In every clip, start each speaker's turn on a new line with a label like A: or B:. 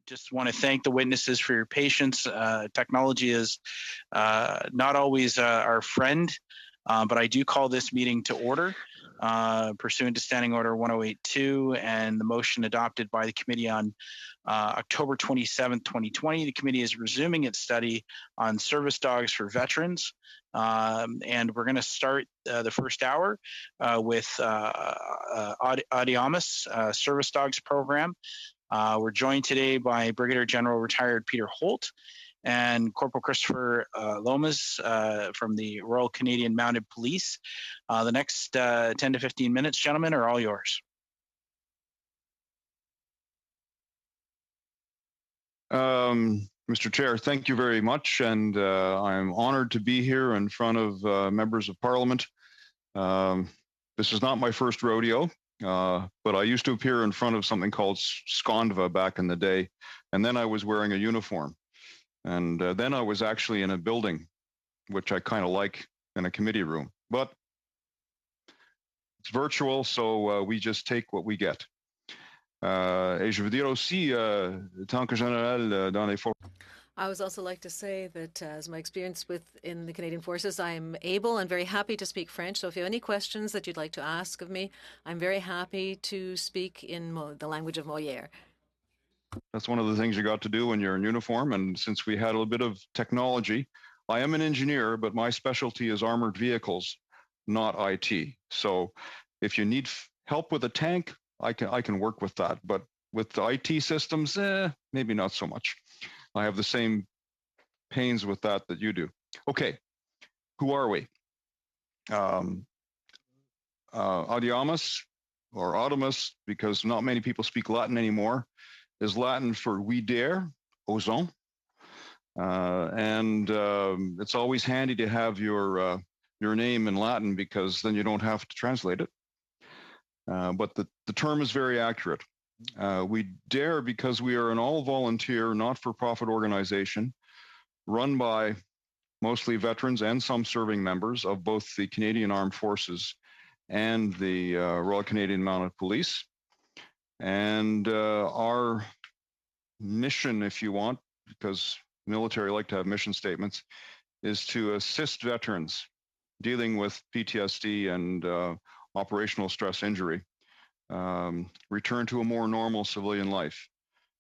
A: just want to thank the witnesses for your patience. Technology is not always our friend, but I do call this meeting to order pursuant to Standing Order 1082 and the motion adopted by the committee on October 27th, 2020. The committee is resuming its study on service dogs for veterans. And we're going to start the first hour with Audiamus Service Dogs Program. We're joined today by Brigadier General Retired Peter Holt and Corporal Christopher Lomas from the Royal Canadian Mounted Police. The next 10 to 15 minutes, gentlemen, are all yours.
B: Mr. Chair, thank you very much, and I'm honored to be here in front of members of Parliament. This is not my first rodeo, but I used to appear in front of something called Skandva back in the day, and then I was wearing a uniform. And then I was actually in a building, which I kind of like, in a committee room. But it's virtual, so we just take what we get. Et je veux dire aussi, tant que général dans les forces.
C: I would also like to say that as my experience in the Canadian Forces, I am able and very happy to speak French. So if you have any questions that you'd like to ask of me, I'm very happy to speak in the language of Molière.
B: That's one of the things you got to do when you're in uniform. And since we had a little bit of technology, I am an engineer, but my specialty is armored vehicles, not IT. So if you need help with a tank, I can work with that. But with the IT systems, maybe not so much. I have the same pains with that you do. Okay, who are we? Audiamus, or Audimus, because not many people speak Latin anymore, is Latin for we dare, osons. And it's always handy to have your name in Latin because then you don't have to translate it. But the term is very accurate. We dare because we are an all-volunteer, not-for-profit organization run by mostly veterans and some serving members of both the Canadian Armed Forces and the Royal Canadian Mounted Police. And our mission, if you want, because military like to have mission statements, is to assist veterans dealing with PTSD and operational stress injury, return to a more normal civilian life.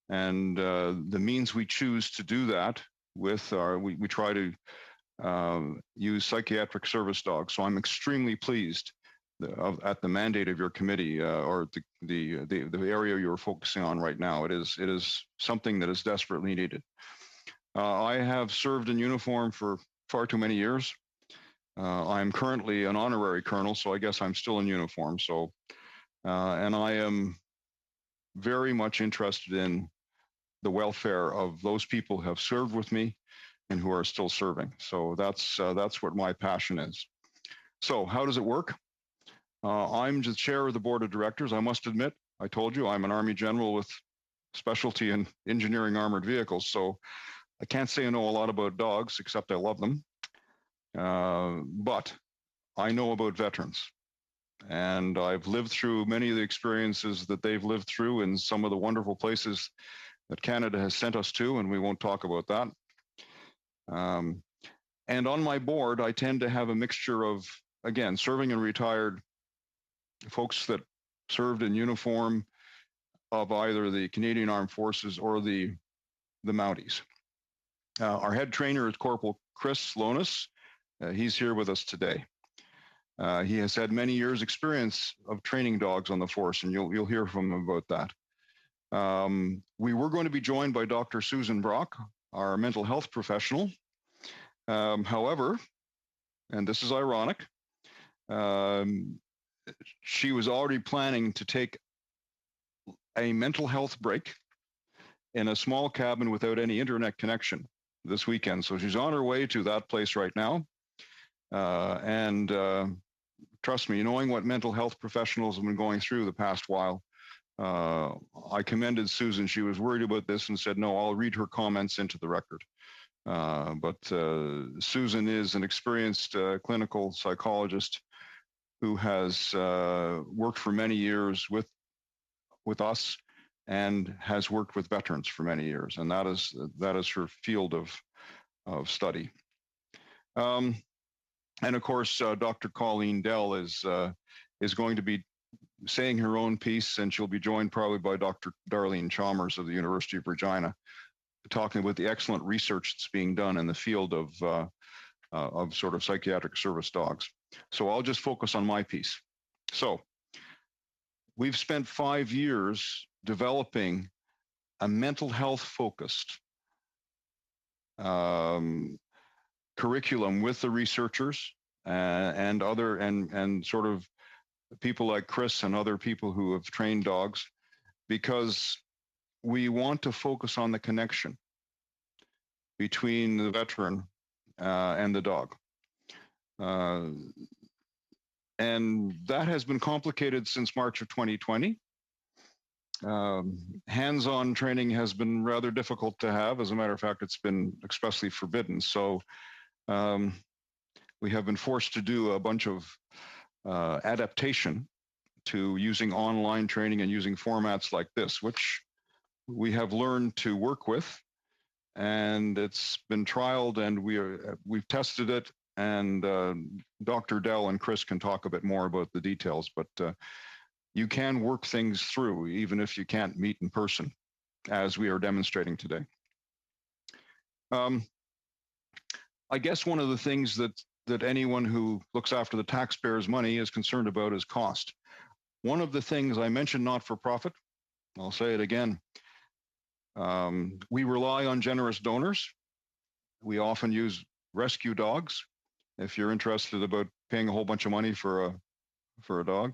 B: And the means we choose to do that with we try to use psychiatric service dogs. So I'm extremely pleased at the mandate of your committee or the area you're focusing on right now. It is something that is desperately needed. I have served in uniform for far too many years. I'm currently an honorary colonel, so I guess I'm still in uniform. So, and I am very much interested in the welfare of those people who have served with me and who are still serving. So that's what my passion is. So how does it work? I'm the chair of the board of directors. I must admit, I told you I'm an Army general with specialty in engineering armored vehicles. So I can't say I know a lot about dogs, except I love them. But I know about veterans. And I've lived through many of the experiences that they've lived through in some of the wonderful places that Canada has sent us to, and we won't talk about that. And on my board, I tend to have a mixture of, again, serving and retired folks that served in uniform of either the Canadian Armed Forces or the Mounties. Our head trainer is Corporal Chris Lomas. He's here with us today. He has had many years' experience of training dogs on the force, and you'll hear from him about that. We were going to be joined by Dr. Susan Brock, our mental health professional. However, and this is ironic, she was already planning to take a mental health break in a small cabin without any internet connection this weekend. So she's on her way to that place right now. And trust me, knowing what mental health professionals have been going through the past while, I commended Susan. She was worried about this and said, no, I'll read her comments into the record. But Susan is an experienced clinical psychologist who has worked for many years with us and has worked with veterans for many years, and that is her field of study. And of course, Dr. Colleen Dell is going to be saying her own piece, and she'll be joined probably by Dr. Darlene Chalmers of the University of Regina, talking about the excellent research that's being done in the field of sort of psychiatric service dogs. So I'll just focus on my piece. So we've spent 5 years developing a mental health focused curriculum with the researchers and other and sort of people like Chris and other people who have trained dogs, because we want to focus on the connection between the veteran and the dog. And that has been complicated since March of 2020. Hands-on training has been rather difficult to have. As a matter of fact, it's been expressly forbidden. So we have been forced to do a bunch of adaptation to using online training and using formats like this, which we have learned to work with, and it's been trialed, and we've tested it, and Dr. Dell and Chris can talk a bit more about the details, but you can work things through even if you can't meet in person, as we are demonstrating today. I guess one of the things that anyone who looks after the taxpayers' money is concerned about is cost. One of the things I mentioned, not-for-profit, I'll say it again. We rely on generous donors. We often use rescue dogs. If you're interested about paying a whole bunch of money for a dog,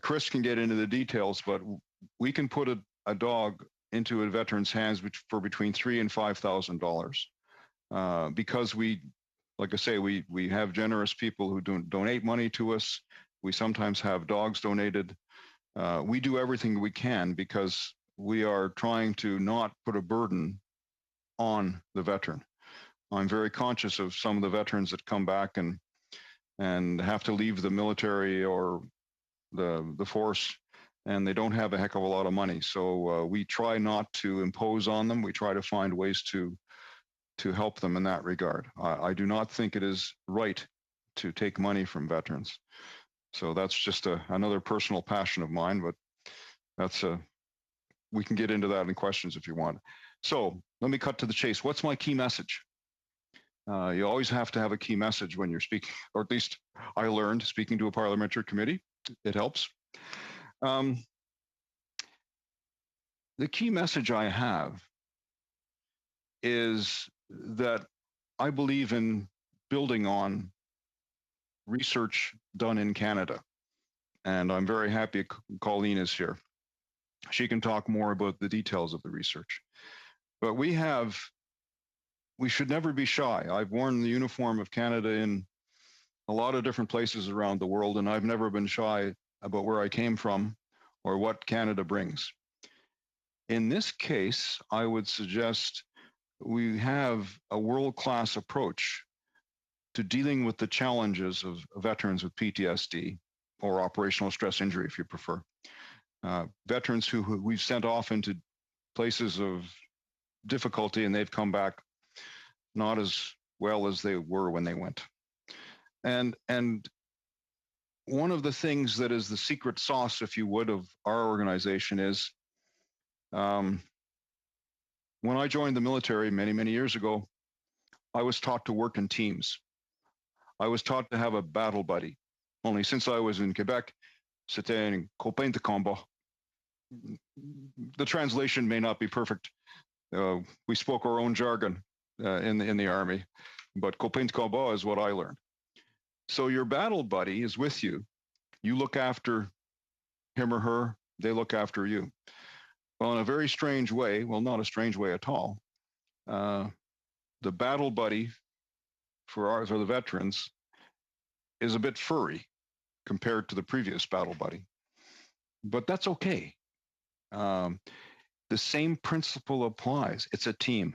B: Chris can get into the details, but we can put a dog into a veteran's hands for between $3,000 and $5,000 because like I say, we have generous people who donate money to us. We sometimes have dogs donated. We do everything we can because we are trying to not put a burden on the veteran. I'm very conscious of some of the veterans that come back and have to leave the military or the force, and they don't have a heck of a lot of money. So we try not to impose on them. We try to find ways to help them in that regard. I do not think it is right to take money from veterans. So that's just another personal passion of mine, but we can get into that in questions if you want. So let me cut to the chase. What's my key message? You always have to have a key message when you're speaking, or at least I learned speaking to a parliamentary committee. It helps. The key message I have is that I believe in building on research done in Canada. And I'm very happy Colleen is here. She can talk more about the details of the research. But we should never be shy. I've worn the uniform of Canada in a lot of different places around the world, and I've never been shy about where I came from or what Canada brings. In this case, I would suggest we have a world-class approach to dealing with the challenges of veterans with PTSD or operational stress injury, if you prefer. Veterans who we've sent off into places of difficulty and they've come back not as well as they were when they went. And one of the things that is the secret sauce, if you would, of our organization is when I joined the military many, many years ago, I was taught to work in teams. I was taught to have a battle buddy. Only since I was in Quebec, c'était un copain de combat. The translation may not be perfect. We spoke our own jargon in the Army, but copain de combat is what I learned. So your battle buddy is with you. You look after him or her, they look after you. Well, in a very strange way, well, not a strange way at all, the battle buddy for the veterans is a bit furry compared to the previous battle buddy. But that's okay. The same principle applies. It's a team.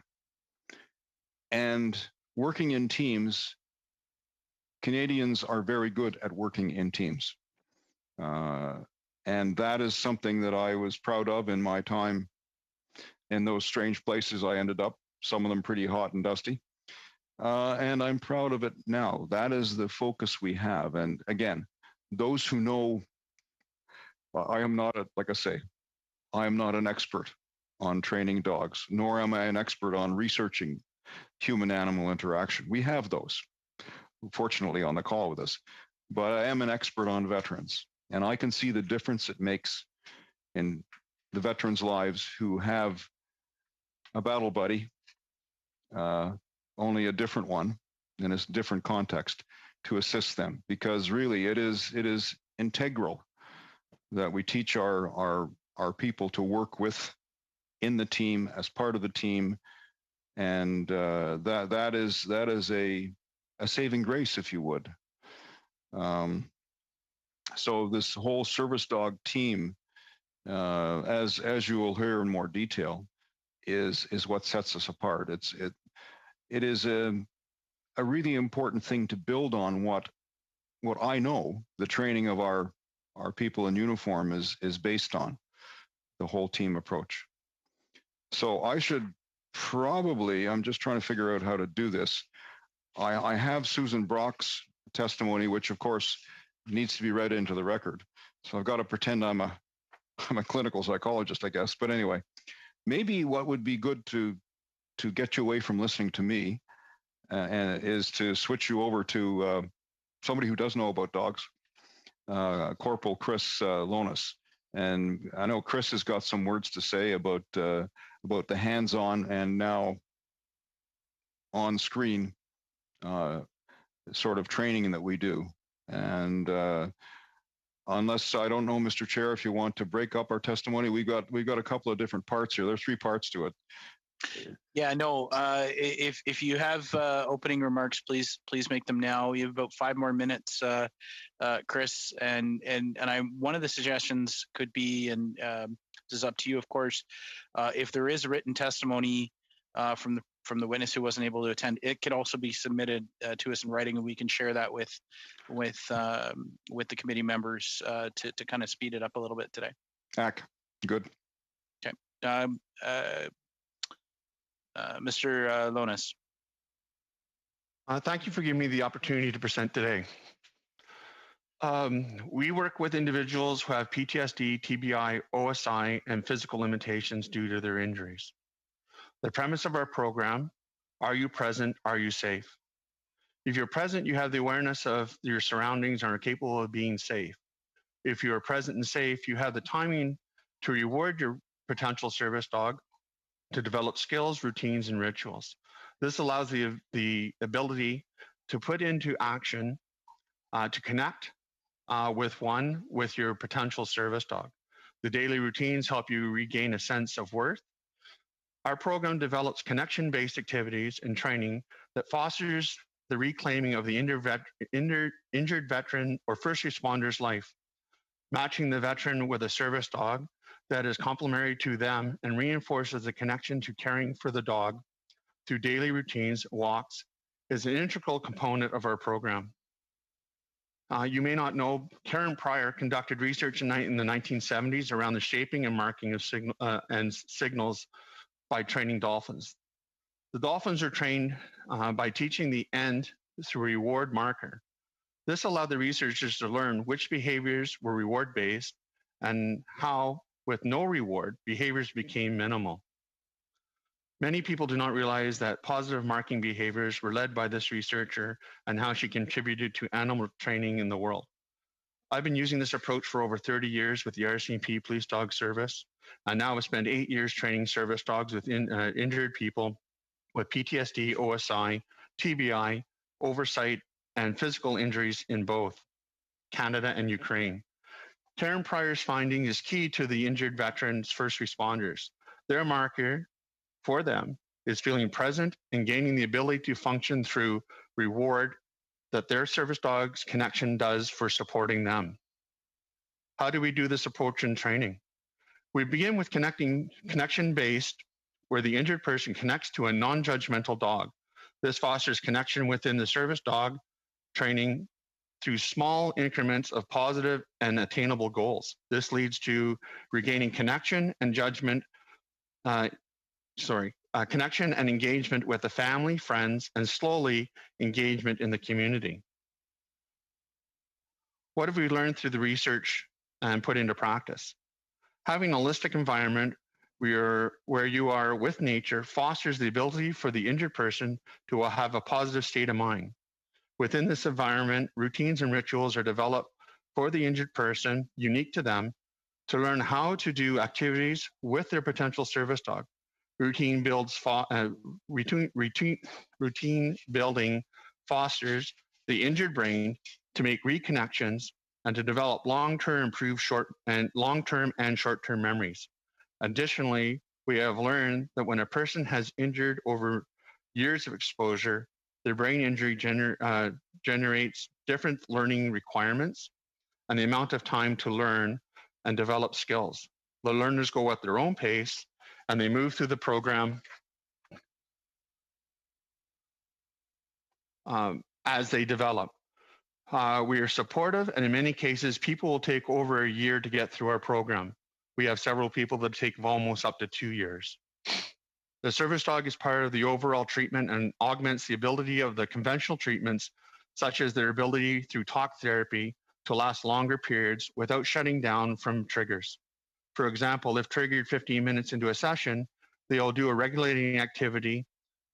B: And working in teams, Canadians are very good at working in teams. And that is something that I was proud of in my time in those strange places I ended up, some of them pretty hot and dusty. And I'm proud of it now. That is the focus we have. And again, those who know, I am not, like I say, I am not an expert on training dogs, nor am I an expert on researching human animal interaction. We have those, fortunately, on the call with us, but I am an expert on veterans. And I can see the difference it makes in the veterans' lives who have a battle buddy, only a different one in a different context, to assist them, because really it is integral that we teach our people to work with in the team, as part of the team, and that is a saving grace, if you would. So this whole service dog team, as you will hear in more detail, is what sets us apart. It is a really important thing to build on what I know the training of our people in uniform is based on, the whole team approach. So I should probably, I'm just trying to figure out how to do this. I have Susan Brock's testimony, which of course needs to be read into the record. So I've got to pretend I'm a clinical psychologist, I guess. But anyway, maybe what would be good to get you away from listening to me and is to switch you over to somebody who does know about dogs, Corporal Chris Lonis. And I know Chris has got some words to say about the hands-on and now on-screen sort of training that we do. And unless, I don't know, Mr. Chair, if you want to break up our testimony, we got a couple of different parts here. There's 3 parts to it.
A: Yeah, no. If you have opening remarks, please make them now. You have about 5 more minutes, Chris. And one of the suggestions could be, and this is up to you, of course, if there is a written testimony from the witness who wasn't able to attend, it could also be submitted to us in writing, and we can share that with the committee members to kind of speed it up a little bit today.
B: Good.
A: Okay. Mr. Lonis.
D: Thank you for giving me the opportunity to present today. We work with individuals who have PTSD, TBI, OSI, and physical limitations due to their injuries. The premise of our program, are you present, are you safe? If you're present, you have the awareness of your surroundings and are capable of being safe. If you are present and safe, you have the timing to reward your potential service dog, to develop skills, routines, and rituals. This allows the ability to put into action, to connect with your potential service dog. The daily routines help you regain a sense of worth. Our program develops connection-based activities and training that fosters the reclaiming of the injured veteran or first responder's life, matching the veteran with a service dog that is complementary to them and reinforces the connection to caring for the dog through daily routines, walks, is an integral component of our program. You may not know, Karen Pryor conducted research in the 1970s around the shaping and marking of signals by training dolphins. The dolphins are trained by teaching the end through a reward marker. This allowed the researchers to learn which behaviors were reward-based and how, with no reward, behaviors became minimal. Many people do not realize that positive marking behaviors were led by this researcher and how she contributed to animal training in the world. I've been using this approach for over 30 years with the RCMP Police Dog Service, and now I've spent 8 years training service dogs with injured people with PTSD, OSI, TBI, oversight, and physical injuries in both Canada and Ukraine. Karen Pryor's finding is key to the injured veterans' first responders. Their marker for them is feeling present and gaining the ability to function through reward that their service dog's connection does for supporting them. How do we do this approach in training? We begin with connection-based, where the injured person connects to a non-judgmental dog. This fosters connection within the service dog training through small increments of positive and attainable goals. This leads to regaining connection and connection and engagement with the family, friends, and slowly engagement in the community. What have we learned through the research and put into practice? Having a holistic environment where you are with nature fosters the ability for the injured person to have a positive state of mind. Within this environment, routines and rituals are developed for the injured person, unique to them, to learn how to do activities with their potential service dog. Routine building fosters the injured brain to make reconnections and to develop long-term and short-term memories. Additionally, we have learned that when a person has injured over years of exposure, their brain injury generates different learning requirements and the amount of time to learn and develop skills. The learners go at their own pace and they move through the program as they develop. We are supportive, and in many cases, people will take over a year to get through our program. We have several people that take almost up to 2 years. The service dog is part of the overall treatment and augments the ability of the conventional treatments, such as their ability through talk therapy to last longer periods without shutting down from triggers. For example, if triggered 15 minutes into a session, they'll do a regulating activity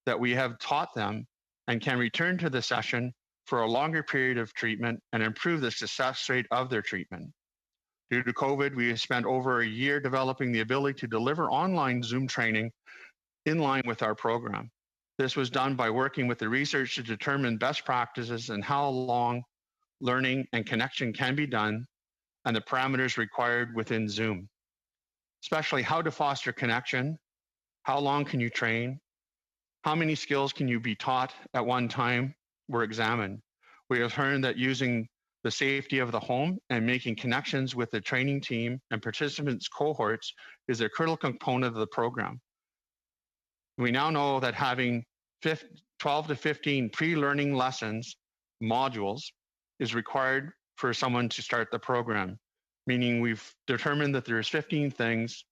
D: that we have taught them and can return to the session for a longer period of treatment and improve the success rate of their treatment. Due to COVID, we have spent over a year developing the ability to deliver online Zoom training in line with our program. This was done by working with the research to determine best practices and how long learning and connection can be done and the parameters required within Zoom, especially how to foster connection, how long can you train, how many skills can you be taught at one time were examined. We have learned that using the safety of the home and making connections with the training team and participants' cohorts is a critical component of the program. We now know that having 12 to 15 pre-learning lessons, modules, is required for someone to start the program, meaning we've determined that there's 15 things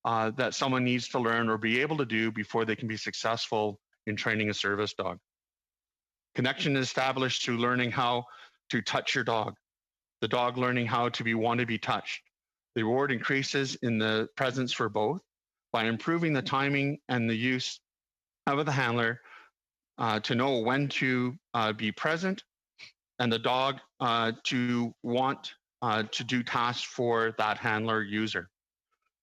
D: that someone needs to learn or be able to do before they can be successful in training a service dog. Connection is established through learning how to touch your dog, the dog learning how to want to be touched. The reward increases in the presence for both by improving the timing and the use of the handler to know when to be present and the dog to want to do tasks for that handler user.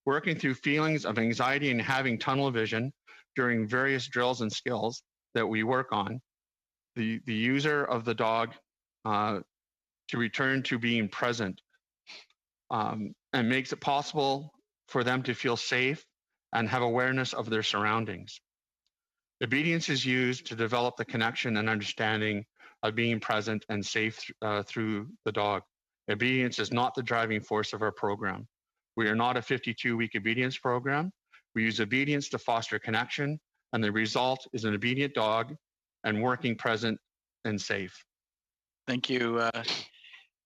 D: Working through feelings of anxiety and having tunnel vision during various drills and skills that we work on, the user of the dog to return to being present and makes it possible for them to feel safe and have awareness of their surroundings. Obedience is used to develop the connection and understanding of being present and safe through the dog. Obedience is not the driving force of our program. We are not a 52-week obedience program. We use obedience to foster connection, and the result is an obedient dog and working present and safe.
A: Thank you.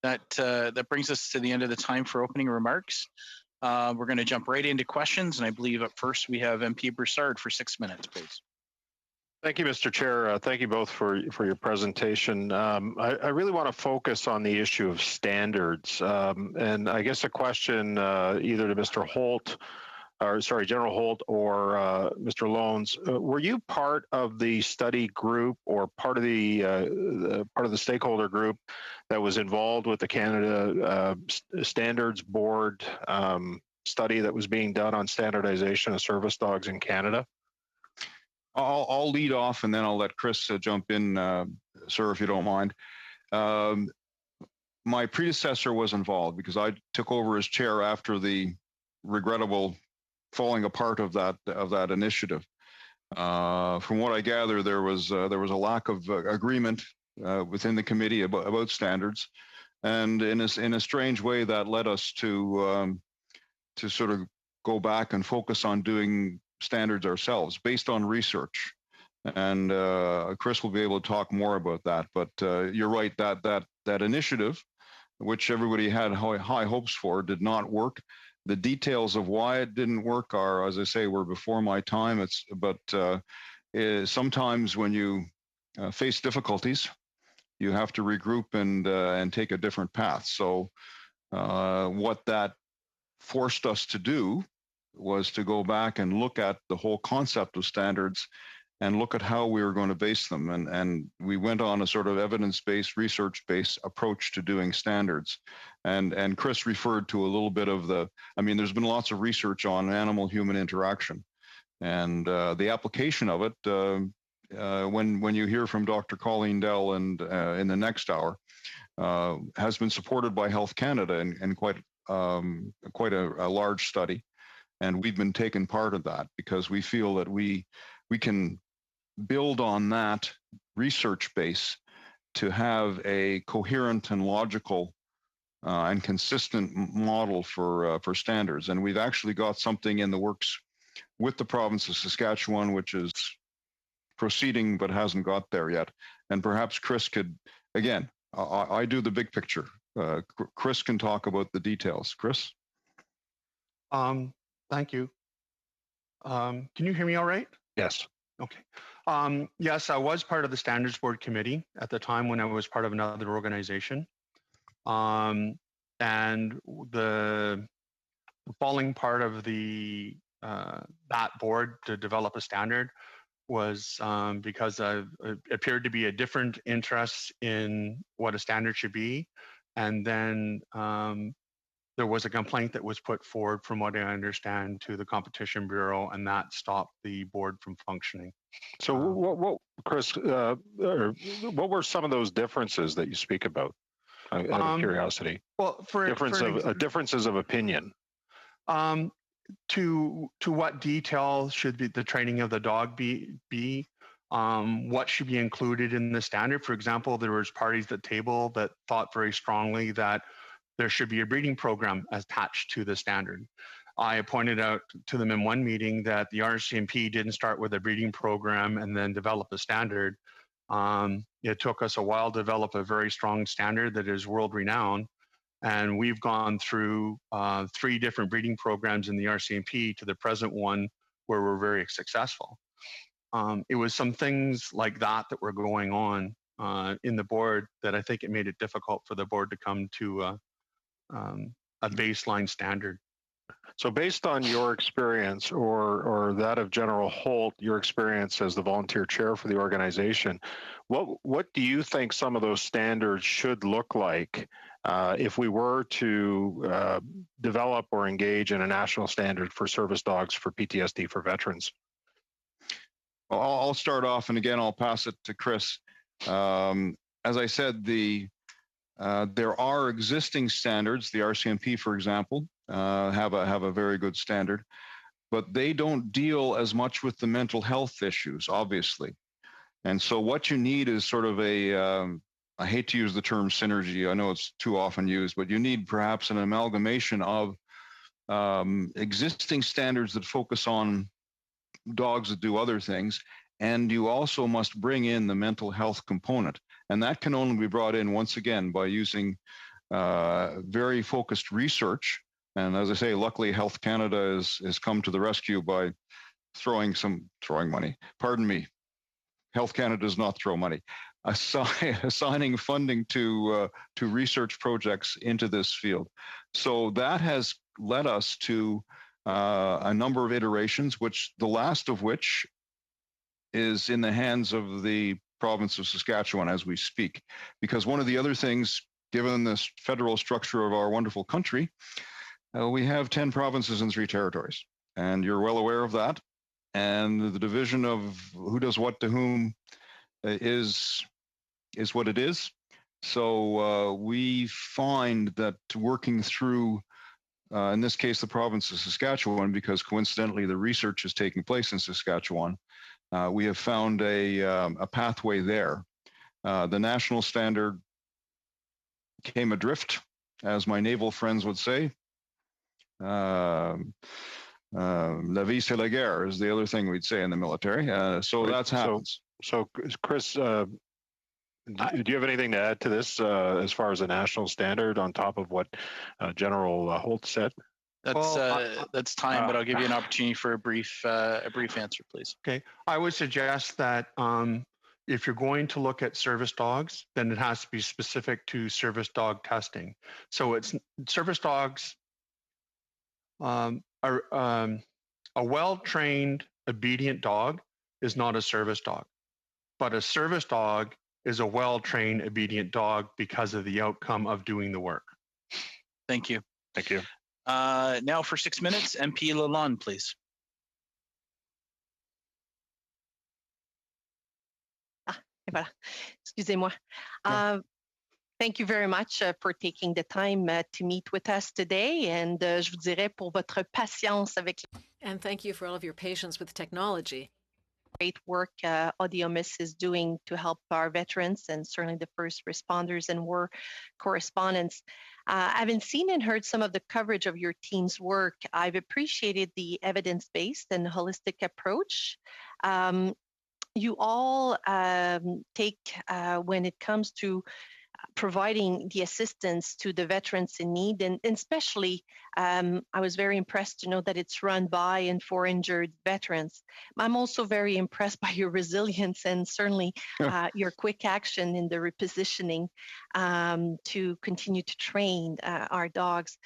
A: That brings us to the end of the time for opening remarks. We're going to jump right into questions, and I believe up first we have MP Broussard for 6 minutes, please.
E: Thank you, Mr. Chair. Thank you both for your presentation. I really want to focus on the issue of standards, and I guess a question either to Mr. Holt, or sorry, General Holt or Mr. Loans. Were you part of the study group or part of the stakeholder group that was involved with the Canada Standards Board study that was being done on standardization of service dogs in Canada?
B: I'll lead off and then I'll let Chris jump in, sir, if you don't mind. My predecessor was involved because I took over as chair after the regrettable falling apart of that initiative. From what I gather, there was a lack of agreement within the committee about standards, and in a strange way that led us to sort of go back and focus on doing standards ourselves based on research. And Chris will be able to talk more about that. But you're right, that that initiative, which everybody had high hopes for, did not work. The details of why it didn't work are, as I say, were before my time. Sometimes when you face difficulties, you have to regroup and take a different path. So what that forced us to do was to go back and look at the whole concept of standards and look at how we were going to base them. And we went on a sort of evidence-based, research-based approach to doing standards. And Chris referred to a little bit of there's been lots of research on animal-human interaction. And the application of it, when you hear from Dr. Colleen Dell and in the next hour, has been supported by Health Canada and quite a large study. And we've been taking part of that because we feel that we can build on that research base to have a coherent and logical and consistent model for standards. And we've actually got something in the works with the province of Saskatchewan, which is proceeding but hasn't got there yet. And perhaps Chris could, again, I do the big picture. Chris can talk about the details. Chris?
D: Thank you. Can you hear me all right?
E: Yes.
D: Okay. Yes, I was part of the Standards Board Committee at the time when I was part of another organization. And the falling part of that board to develop a standard was because it appeared to be a different interest in what a standard should be. And then there was a complaint that was put forward, from what I understand, to the Competition Bureau, and that stopped the board from functioning.
E: So what Chris, what were some of those differences that you speak about? Out of curiosity.
D: Well,
E: differences of opinion.
D: To what detail should the training of the dog be? What should be included in the standard? For example, there was parties at the table that thought very strongly that there should be a breeding program attached to the standard. I pointed out to them in one meeting that the RCMP didn't start with a breeding program and then develop a standard. It took us a while to develop a very strong standard that is world renowned. And we've gone through 3 different breeding programs in the RCMP to the present one where we're very successful. It was some things like that were going on in the board that I think it made it difficult for the board to come to a baseline standard.
E: So based on your experience or that of General Holt, your experience as the volunteer chair for the organization, what do you think some of those standards should look like if we were to develop or engage in a national standard for service dogs for PTSD for veterans?
B: Well, I'll start off, and again, I'll pass it to Chris. As I said, there are existing standards. The RCMP, for example, have a very good standard, but they don't deal as much with the mental health issues, obviously. And so what you need is sort of I hate to use the term synergy. I know it's too often used, but you need perhaps an amalgamation of existing standards that focus on dogs that do other things. And you also must bring in the mental health component. And that can only be brought in, once again, by using very focused research. And as I say, luckily, Health Canada has come to the rescue by throwing money. Pardon me. Health Canada does not throw money. Assigning funding to research projects into this field. So that has led us to a number of iterations, which the last of which is in the hands of the province of Saskatchewan as we speak. Because one of the other things, given this federal structure of our wonderful country, we have 10 provinces and 3 territories. And you're well aware of that. And the division of who does what to whom is what it is. So we find that working through, in this case, the province of Saskatchewan, because coincidentally the research is taking place in Saskatchewan, we have found a pathway there. The national standard came adrift, as my naval friends would say. La vie c'est la guerre is the other thing we'd say in the military. So that's happens.
E: So Chris, Do you have anything to add to this as far as a national standard on top of what General Holt said?
A: That's time, but I'll give you an opportunity for a brief answer, please.
D: Okay, I would suggest that if you're going to look at service dogs, then it has to be specific to service dog testing. So it's service dogs are a well-trained, obedient dog is not a service dog, but a service dog is a well-trained, obedient dog because of the outcome of doing the work.
A: Thank you.
E: Thank you.
A: Now for 6 minutes, MP Lalonde, please.
F: Voilà. Excusez-moi. Thank you very much for taking the time to meet with us today, and je vous dirais pour votre patience avec.
C: And thank you for all of your patience with technology.
F: Great work Audiomus is doing to help our veterans and certainly the first responders and war correspondents. Having seen and heard some of the coverage of your team's work, I've appreciated the evidence-based and holistic approach. You all take when it comes to providing the assistance to the veterans in need, and especially I was very impressed to know that it's run by and for injured veterans. I'm also very impressed by your resilience and certainly your quick action in the repositioning to continue to train our dogs.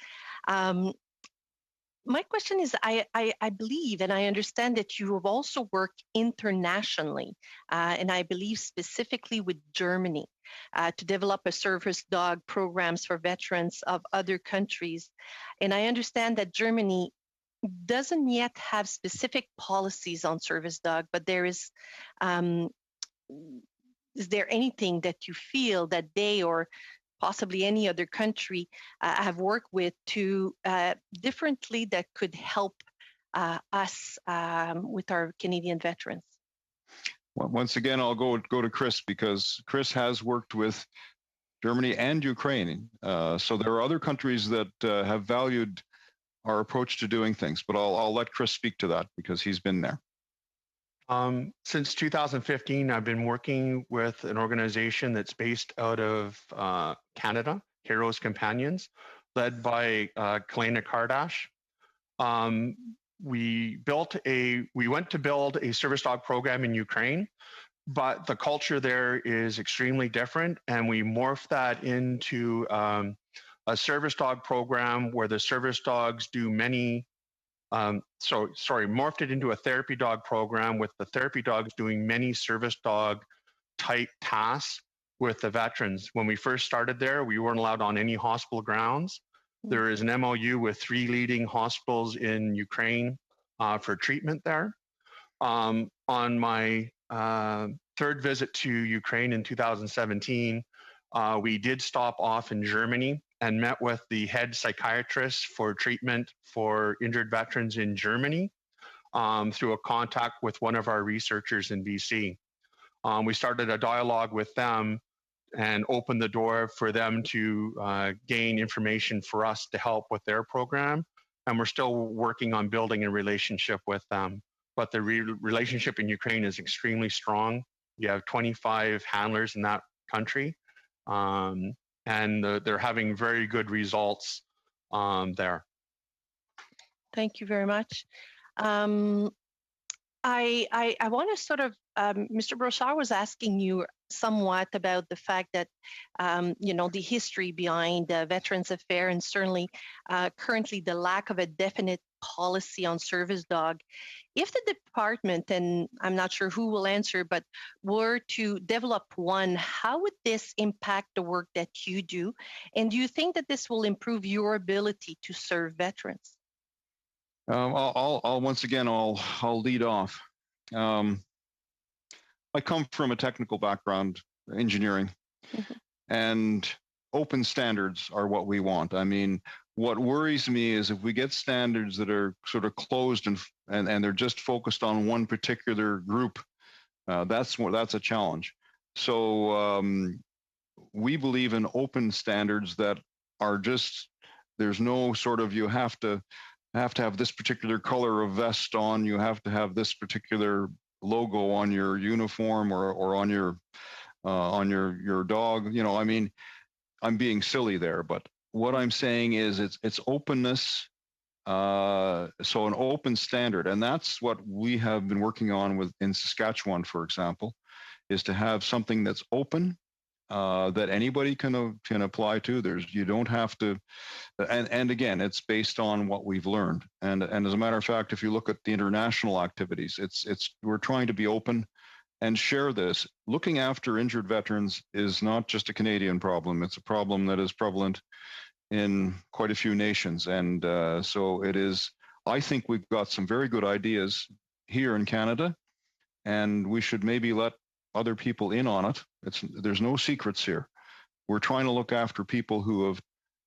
F: My question is, I believe and I understand that you have also worked internationally, and I believe specifically with Germany, to develop a service dog programs for veterans of other countries. And I understand that Germany doesn't yet have specific policies on service dog, but there is there anything that you feel that they or possibly any other country have worked with to differently that could help us with our Canadian veterans?
B: Well, once again, I'll go to Chris, because Chris has worked with Germany and Ukraine. So there are other countries that have valued our approach to doing things, but I'll let Chris speak to that because he's been there.
D: Since 2015, I've been working with an organization that's based out of Canada, Heroes Companions, led by Kalena Kardash. We went to build a service dog program in Ukraine, but the culture there is extremely different, and we morphed that into a service dog program where the service dogs do many. Morphed it into a therapy dog program with the therapy dogs doing many service dog type tasks with the veterans. When we first started there, we weren't allowed on any hospital grounds. There is an MOU with 3 leading hospitals in Ukraine for treatment there. On my 3rd visit to Ukraine in 2017, we did stop off in Germany and met with the head psychiatrist for treatment for injured veterans in Germany through a contact with one of our researchers in BC. We started a dialogue with them and opened the door for them to gain information for us to help with their program. And we're still working on building a relationship with them. But the relationship in Ukraine is extremely strong. You have 25 handlers in that country. And they're having very good results there.
F: Thank you very much. I want to sort of, Mr. Brochard was asking you somewhat about the fact that, the history behind Veterans Affairs and certainly currently the lack of a definite policy on service dog. If the department, and I'm not sure who will answer, but were to develop one, how would this impact the work that you do? And do you think that this will improve your ability to serve veterans?
B: I'll once again, I'll lead off. I come from a technical background, engineering, and open standards are what we want. I mean, what worries me is if we get standards that are sort of closed and they're just focused on one particular group, that's a challenge. So we believe in open standards that are just, there's no sort of, you have to have this particular color of vest on, you have to have this particular logo on your uniform or on your on your dog. You know, I mean, I'm being silly there, but what I'm saying is it's openness. So an open standard, and that's what we have been working on with in Saskatchewan, for example, is to have something that's open, that anybody can apply to. You don't have to, and again, it's based on what we've learned. And as a matter of fact, if you look at the international activities, we're trying to be open and share this. Looking after injured veterans is not just a Canadian problem; it's a problem that is prevalent in quite a few nations. And so it is, I think we've got some very good ideas here in Canada, and we should maybe let other people in on it. There's no secrets here. We're trying to look after people who have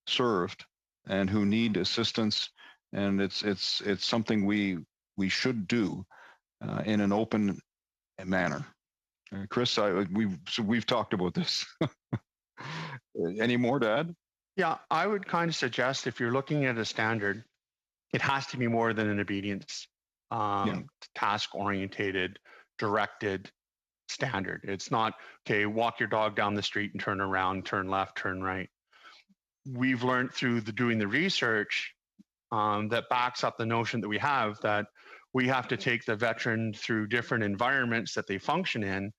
B: served and who need assistance, and it's something we should do in an open manner. Chris, we've talked about this. Any more to add?
D: Yeah, I would kind of suggest if you're looking at a standard, it has to be more than an obedience, task-orientated, directed standard. It's not, okay, walk your dog down the street and turn around, turn left, turn right. We've learned through doing the research that backs up the notion that we have that we have to take the veteran through different environments that they function in,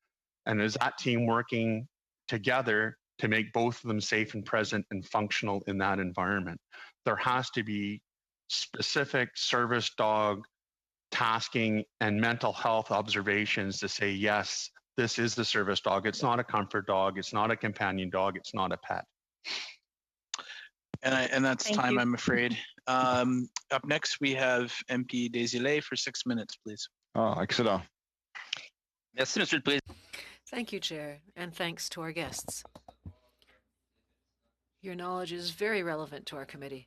D: and is that team working together to make both of them safe and present and functional in that environment. There has to be specific service dog tasking and mental health observations to say, yes, this is the service dog. It's not a comfort dog. It's not a companion dog. It's not a pet.
A: And that's
F: Thank
A: time,
F: you.
A: I'm afraid. Up next, we have MP Desilets for 6 minutes, please.
B: Excellent.
G: Merci, Monsieur le Président.
C: Thank you, Chair, and thanks to our guests. Your knowledge is very relevant to our committee.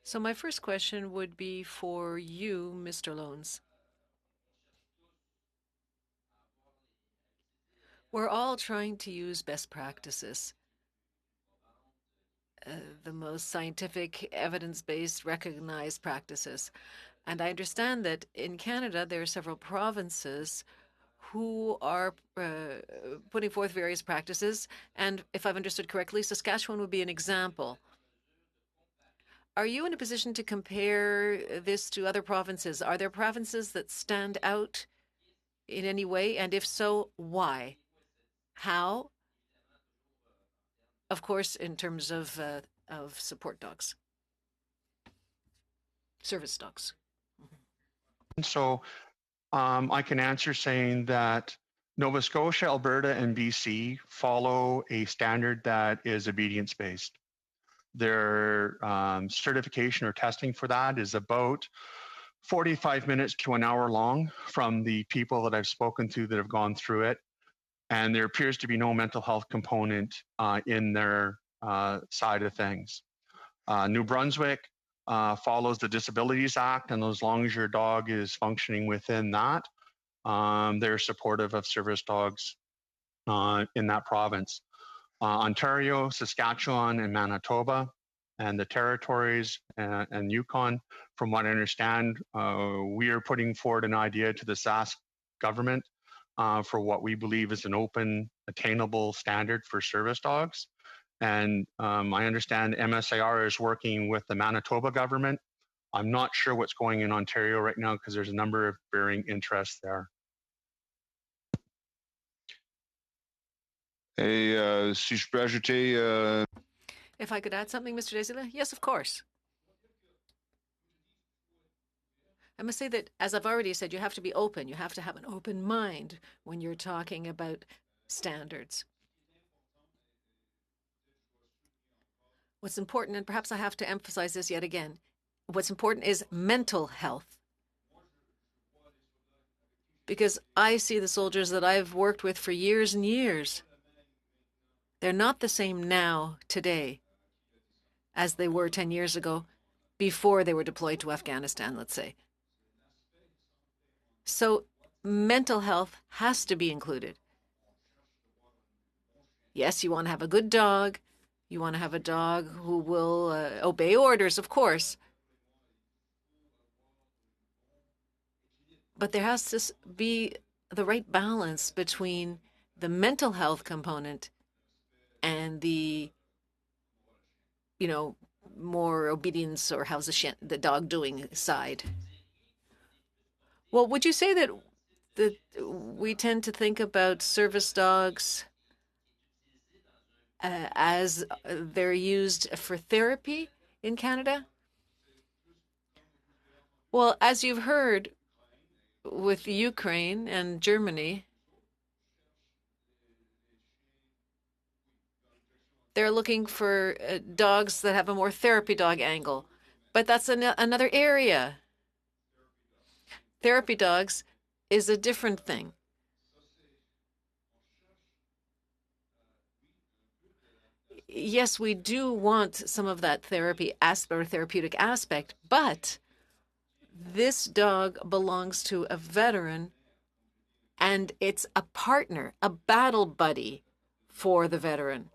C: So my first question would be for you, Mr. Loans. We're all trying to use best practices, the most scientific, evidence-based, recognized practices. And I understand that in Canada, there are several provinces who are putting forth various practices. And if I've understood correctly, Saskatchewan would be an example. Are you in a position to compare this to other provinces? Are there provinces that stand out in any way? And if so, why? How? Of course, in terms of support dogs, service dogs.
D: So I can answer saying that Nova Scotia, Alberta, and BC follow a standard that is obedience-based. Their certification or testing for that is about 45 minutes to an hour long from the people that I've spoken to that have gone through it. And there appears to be no mental health component in their side of things. New Brunswick follows the Disabilities Act, and as long as your dog is functioning within that, they're supportive of service dogs in that province. Ontario, Saskatchewan, and Manitoba, and the territories and Yukon, from what I understand, we are putting forward an idea to the Sask government for what we believe is an open, attainable standard for service dogs. And I understand MSAR is working with the Manitoba government. I'm not sure what's going in Ontario right now because there's a number of varying interests there.
B: Si je peux ajouter,
C: If I could add something, Mr. Desilets? Yes, of course. I must say that, as I've already said, you have to be open. You have to have an open mind when you're talking about standards. What's important, and perhaps I have to emphasize this yet again, what's important is mental health. Because I see the soldiers that I've worked with for years and years. They're not the same now, today, as they were 10 years ago, before they were deployed to Afghanistan, let's say. So mental health has to be included. Yes, you want to have a good dog. You want to have a dog who will obey orders, of course. But there has to be the right balance between the mental health component and the, more obedience or how's the dog doing side. Well, would you say that we tend to think about service dogs as they're used for therapy in Canada? Well, as you've heard with Ukraine and Germany, they're looking for dogs that have a more therapy dog angle. But that's another area. Therapy dogs is a different thing. Yes, we do want some of that therapy aspect or therapeutic aspect, but this dog belongs to a veteran and it's a partner, a battle buddy for the veteran.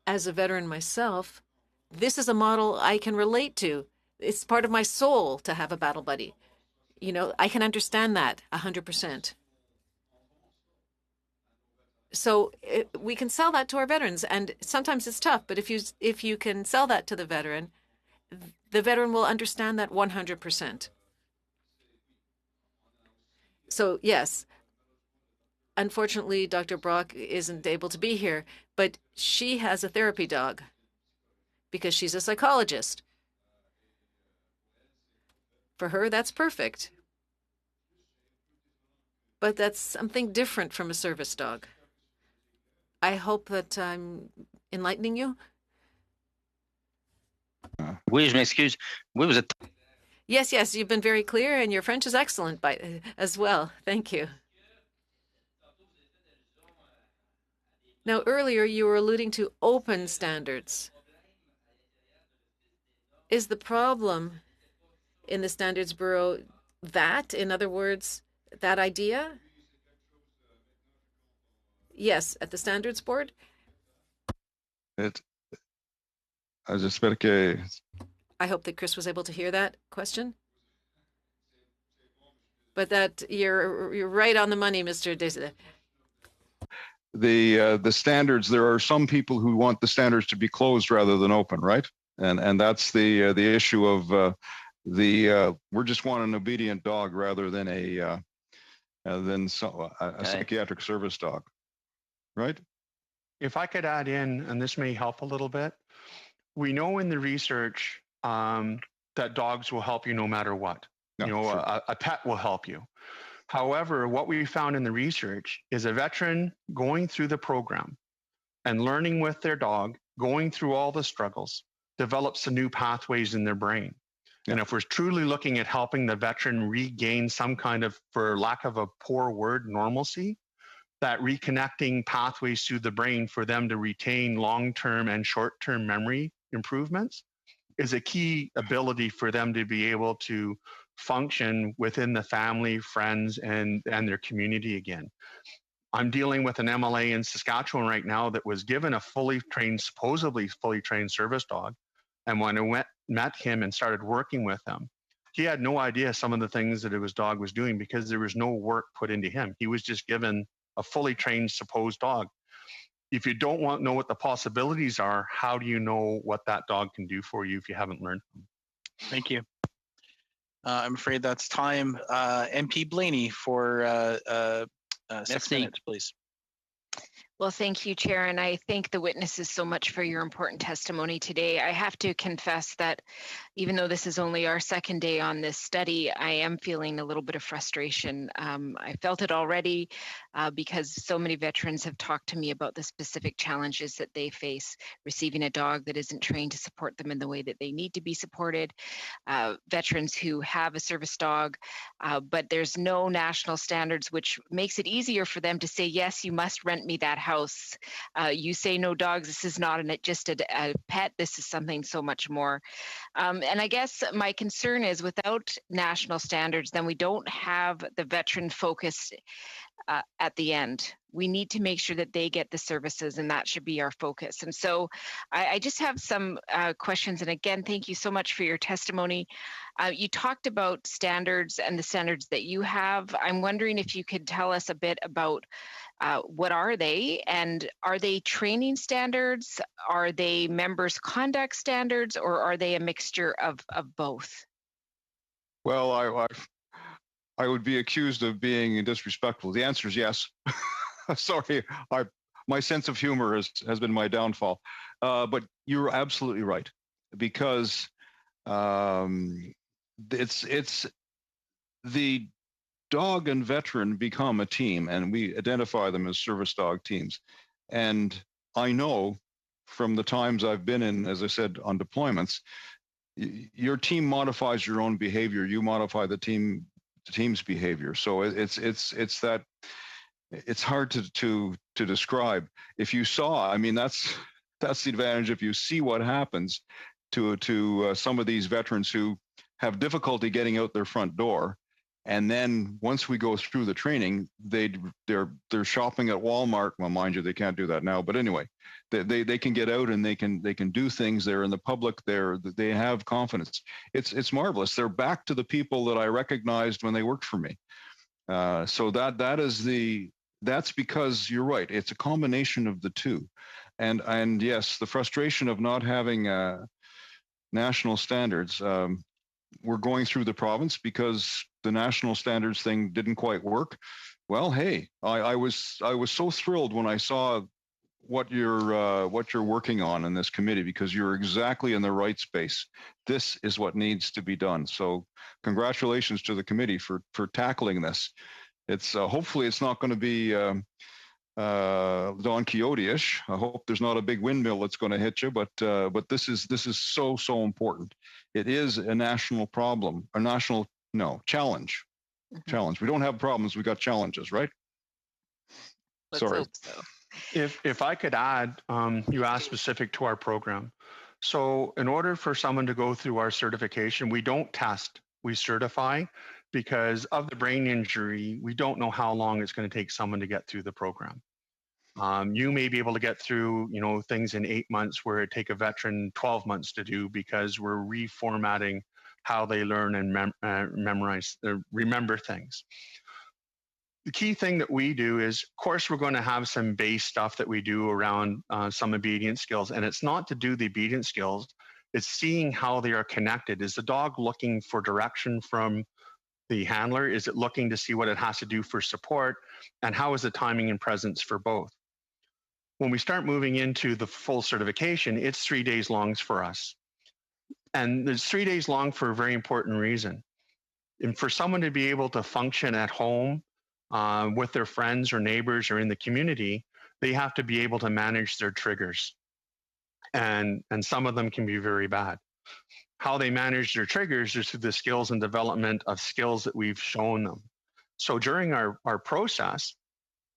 C: As a veteran myself, this is a model I can relate to. It's part of my soul to have a battle buddy. I can understand that 100%. So we can sell that to our veterans, and sometimes it's tough, but if you can sell that to the veteran will understand that 100%. So yes, unfortunately, Dr. Brock isn't able to be here, but she has a therapy dog because she's a psychologist. For her, that's perfect. But that's something different from a service dog. I hope that I'm enlightening you.
G: Oui, je m'excuse. Oui, vous êtes...
C: Yes, you've been very clear, and your French is excellent as well. Thank you. Now, earlier you were alluding to open standards. Is the problem in the Standards Bureau that, in other words, that idea? Yes, at the Standards Board? I hope that Chris was able to hear that question. But that you're right on the money, Mr. Desida.
B: The standards, there are some people who want the standards to be closed rather than open, right? And that's the issue of we're just want an obedient dog rather than a psychiatric service dog, right?
D: If I could add in, and this may help a little bit, we know in the research that dogs will help you no matter what. Sure. A pet will help you. However, what we found in the research is a veteran going through the program and learning with their dog, going through all the struggles, develops some new pathways in their brain. Yeah. And if we're truly looking at helping the veteran regain some kind of, for lack of a poor word, normalcy, that reconnecting pathways through the brain for them to retain long-term and short-term memory improvements is a key ability for them to be able to function within the family, friends, and their community again. I'm dealing with an MLA in Saskatchewan right now that was given a supposedly fully trained service dog. And when I met him and started working with him, he had no idea some of the things that his dog was doing because there was no work put into him. He was just given a fully trained supposed dog. If you don't know what the possibilities are, how do you know what that dog can do for you if you haven't learned them?
A: Thank you. I'm afraid that's time. MP Blaney for 6 minutes, please.
H: Well, thank you, Chair, and I thank the witnesses so much for your important testimony today. I have to confess that even though this is only our second day on this study, I am feeling a little bit of frustration. I felt it already because so many veterans have talked to me about the specific challenges that they face receiving a dog that isn't trained to support them in the way that they need to be supported. Veterans who have a service dog, but there's no national standards, which makes it easier for them to say, yes, you must rent me that house. You say no dogs. This is not just a pet. This is something so much more. And I guess my concern is without national standards, then we don't have the veteran-focused at the end. We need to make sure that they get the services, and that should be our focus. And so I just have some questions. And again, thank you so much for your testimony. You talked about standards and the standards that you have. I'm wondering if you could tell us a bit about what are they, and are they training standards? Are they members' conduct standards, or are they a mixture of both?
B: Well, I would be accused of being disrespectful. The answer is yes. Sorry, my sense of humor has been my downfall. But you're absolutely right, because it's the dog and veteran become a team, and we identify them as service dog teams. And I know from the times I've been in, as I said, on deployments, your team modifies your own behavior. You modify the team's behavior. So it's that. It's hard to describe. If you saw, I mean, that's the advantage. If you see what happens to some of these veterans who have difficulty getting out their front door, and then once we go through the training, they're shopping at Walmart. Well, mind you, they can't do that now. But anyway, they can get out and they can do things. They're in the public. They have confidence. It's marvelous. They're back to the people that I recognized when they worked for me. So that's because you're right. It's a combination of the two, and yes, the frustration of not having national standards. We're going through the province because the national standards thing didn't quite work. Well, hey, I was so thrilled when I saw what you're working on in this committee, because you're exactly in the right space. This is what needs to be done. So congratulations to the committee for tackling this. It's hopefully it's not going to be Don Quixote-ish. I hope there's not a big windmill that's going to hit you, but this is so important. It is a national problem, a national challenge. Mm-hmm. Challenge. We don't have problems. We got challenges, right?
H: Let's
B: Sorry.
H: hope so.
D: If I could add, you asked specific to our program. So in order for someone to go through our certification, we don't test, we certify. Because of the brain injury, we don't know how long it's going to take someone to get through the program. You may be able to get through, things in 8 months where it take a veteran 12 months to do, because we're reformatting how they learn and remember things. The key thing that we do is, of course, we're going to have some base stuff that we do around some obedience skills, and it's not to do the obedience skills. It's seeing how they are connected. Is the dog looking for direction from the handler? Is it looking to see what it has to do for support? And how is the timing and presence for both? When we start moving into the full certification, it's 3 days long for us. And it's 3 days long for a very important reason. And for someone to be able to function at home with their friends or neighbors or in the community, they have to be able to manage their triggers. And some of them can be very bad. How they manage their triggers is through the skills and development of skills that we've shown them. So during our process,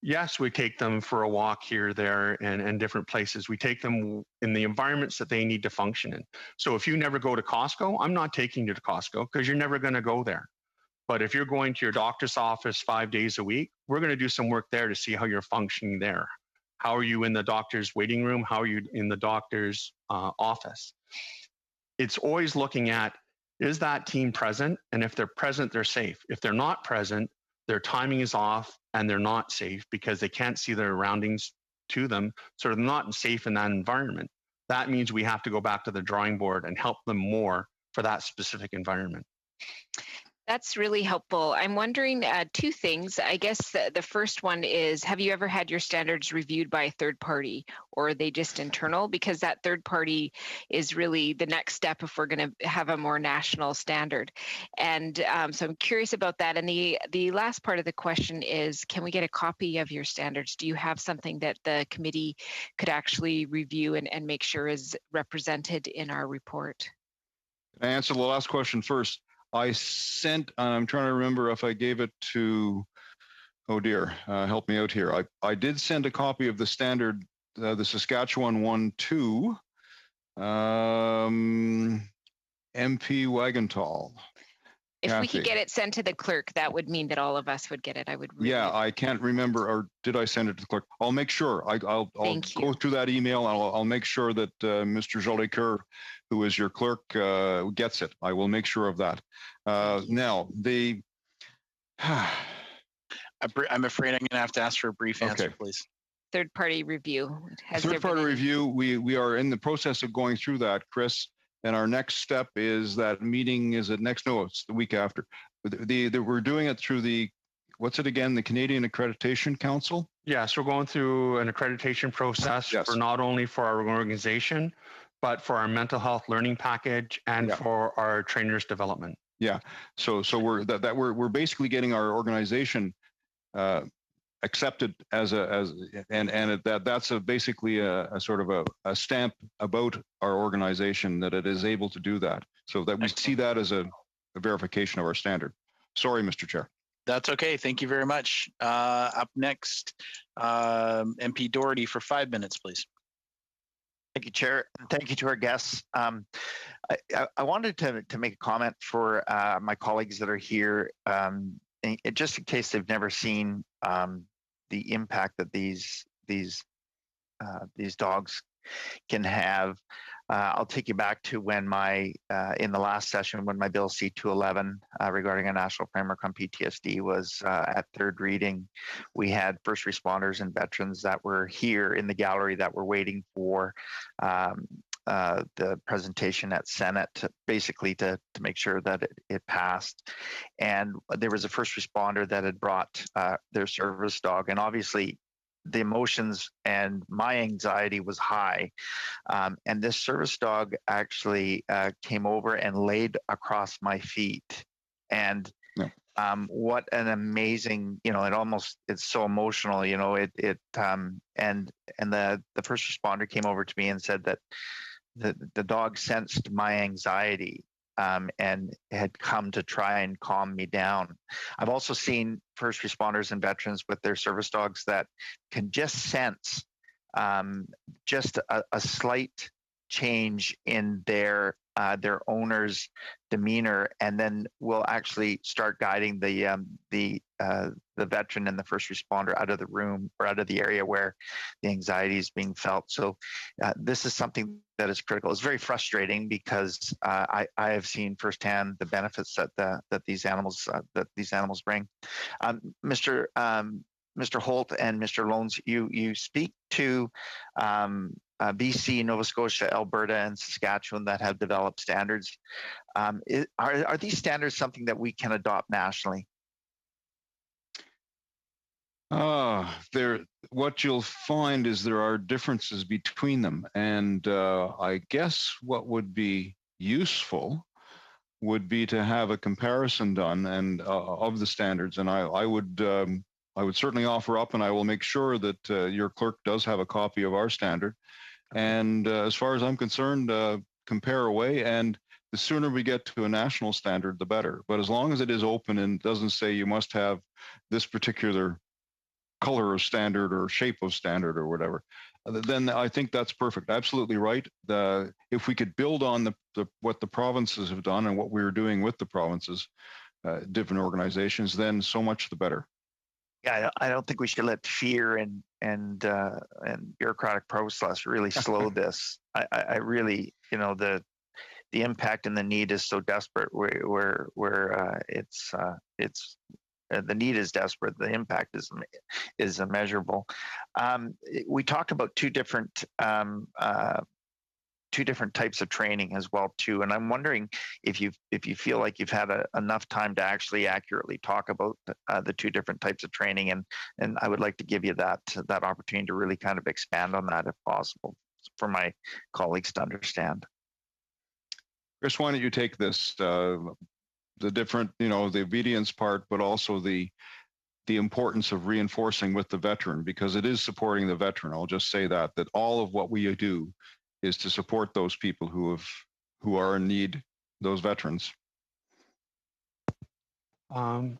D: yes, we take them for a walk here, there, and different places. We take them in the environments that they need to function in. So if you never go to Costco, I'm not taking you to Costco because you're never going to go there. But if you're going to your doctor's office 5 days a week, we're going to do some work there to see how you're functioning there. How are you in the doctor's waiting room? How are you in the doctor's office? It's always looking at, is that team present? And if they're present, they're safe. If they're not present, their timing is off and they're not safe because they can't see their surroundings to them. So they're not safe in that environment. That means we have to go back to the drawing board and help them more for that specific environment.
H: That's really helpful. I'm wondering two things. I guess the first one is, have you ever had your standards reviewed by a third party, or are they just internal? Because that third party is really the next step if we're going to have a more national standard. And so I'm curious about that. And the last part of the question is, can we get a copy of your standards? Do you have something that the committee could actually review and make sure is represented in our report?
B: Can I answer the last question first? I sent, I'm trying to remember if I gave it to, oh dear, help me out here. I did send a copy of the standard, the Saskatchewan 1-2, MP Wagenthal.
H: If we could
B: Kathy.
H: get it sent to the clerk, that would mean that all of us would get it. I would really
B: Yeah, I can't remember, or did I send it to the clerk? I'll make sure. I'll
H: Thank
B: go
H: you.
B: through that email. I'll make sure that Mr. Jolicoeur, who is your clerk, gets it. I will make sure of that. Now, the
A: I'm afraid I'm going to have to ask for a brief answer,
B: Okay.
A: please.
H: Third-party review. Has there
B: third-party
H: been any-
B: review, we are in the process of going through that, Chris. And our next step is that meeting. Is it next? No, it's the week after. We're doing it through the, what's it again? The Canadian Accreditation Council.
D: Yes, we're going through an accreditation process
B: Yes.
D: for not only for our organization, but for our mental health learning package and
B: Yeah.
D: for our trainers development.
B: Yeah. So we're basically getting our organization accepted as that's basically a sort of a stamp about our organization that it is able to do that. So that we see that as a verification of our standard. Sorry, Mr. Chair.
A: That's okay. Thank you very much. Up next, MP Doherty for 5 minutes, please.
I: Thank you, Chair. And thank you to our guests. I wanted to make a comment for my colleagues that are here, just in case they've never seen the impact that these dogs can have. I'll take you back to when in the last session, when my Bill C-211 regarding a national framework on PTSD was at third reading. We had first responders and veterans that were here in the gallery that were waiting for the presentation at Senate, basically to make sure that it passed. And there was a first responder that had brought their service dog, and obviously the emotions and my anxiety was high. And this service dog actually came over and laid across my feet. And what an amazing, it's so emotional, and the first responder came over to me and said that the dog sensed my anxiety and had come to try and calm me down. I've also seen first responders and veterans with their service dogs that can just sense just a slight change in their owner's demeanor, and then will actually start guiding the veteran and the first responder out of the room or out of the area where the anxiety is being felt. So this is something that is critical. It's very frustrating because I have seen firsthand the benefits that these animals bring. Mr. Holt and Mr. Loans, you speak to BC, Nova Scotia, Alberta, and Saskatchewan that have developed standards. Are these standards something that we can adopt nationally?
B: What you'll find is there are differences between them, and I guess what would be useful would be to have a comparison done and of the standards. And I would certainly offer up, and I will make sure that your clerk does have a copy of our standard. And as far as I'm concerned, compare away. And the sooner we get to a national standard, the better. But as long as it is open and doesn't say you must have this particular color of standard or shape of standard or whatever, then I think that's perfect. Absolutely right. If we could build on what the provinces have done and what we're doing with the provinces, different organizations, then so much the better.
I: Yeah, I don't think we should let fear and bureaucratic process really slow this. I really, the impact and the need is so desperate. Where it's the need is desperate. The impact is immeasurable. We talked about two different types of training as well too, and I'm wondering if you feel like you've had enough time to actually accurately talk about the two different types of training, and I would like to give you that opportunity to really kind of expand on that if possible for my colleagues to understand.
B: Chris, why don't you take this? The different, the obedience part, but also the importance of reinforcing with the veteran, because it is supporting the veteran. I'll just say that all of what we do is to support those people who are in need, those veterans.
D: I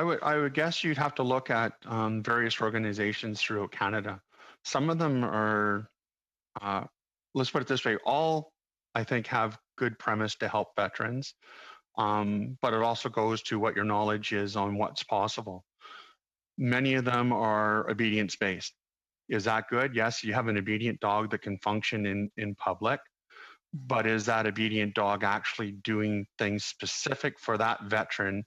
D: would guess you'd have to look at various organizations throughout Canada. Some of them are, let's put it this way, all I think have good premise to help veterans. but it also goes to what your knowledge is on what's possible. Many of them are obedience-based. Is that good? Yes, you have an obedient dog that can function in public, but is that obedient dog actually doing things specific for that veteran,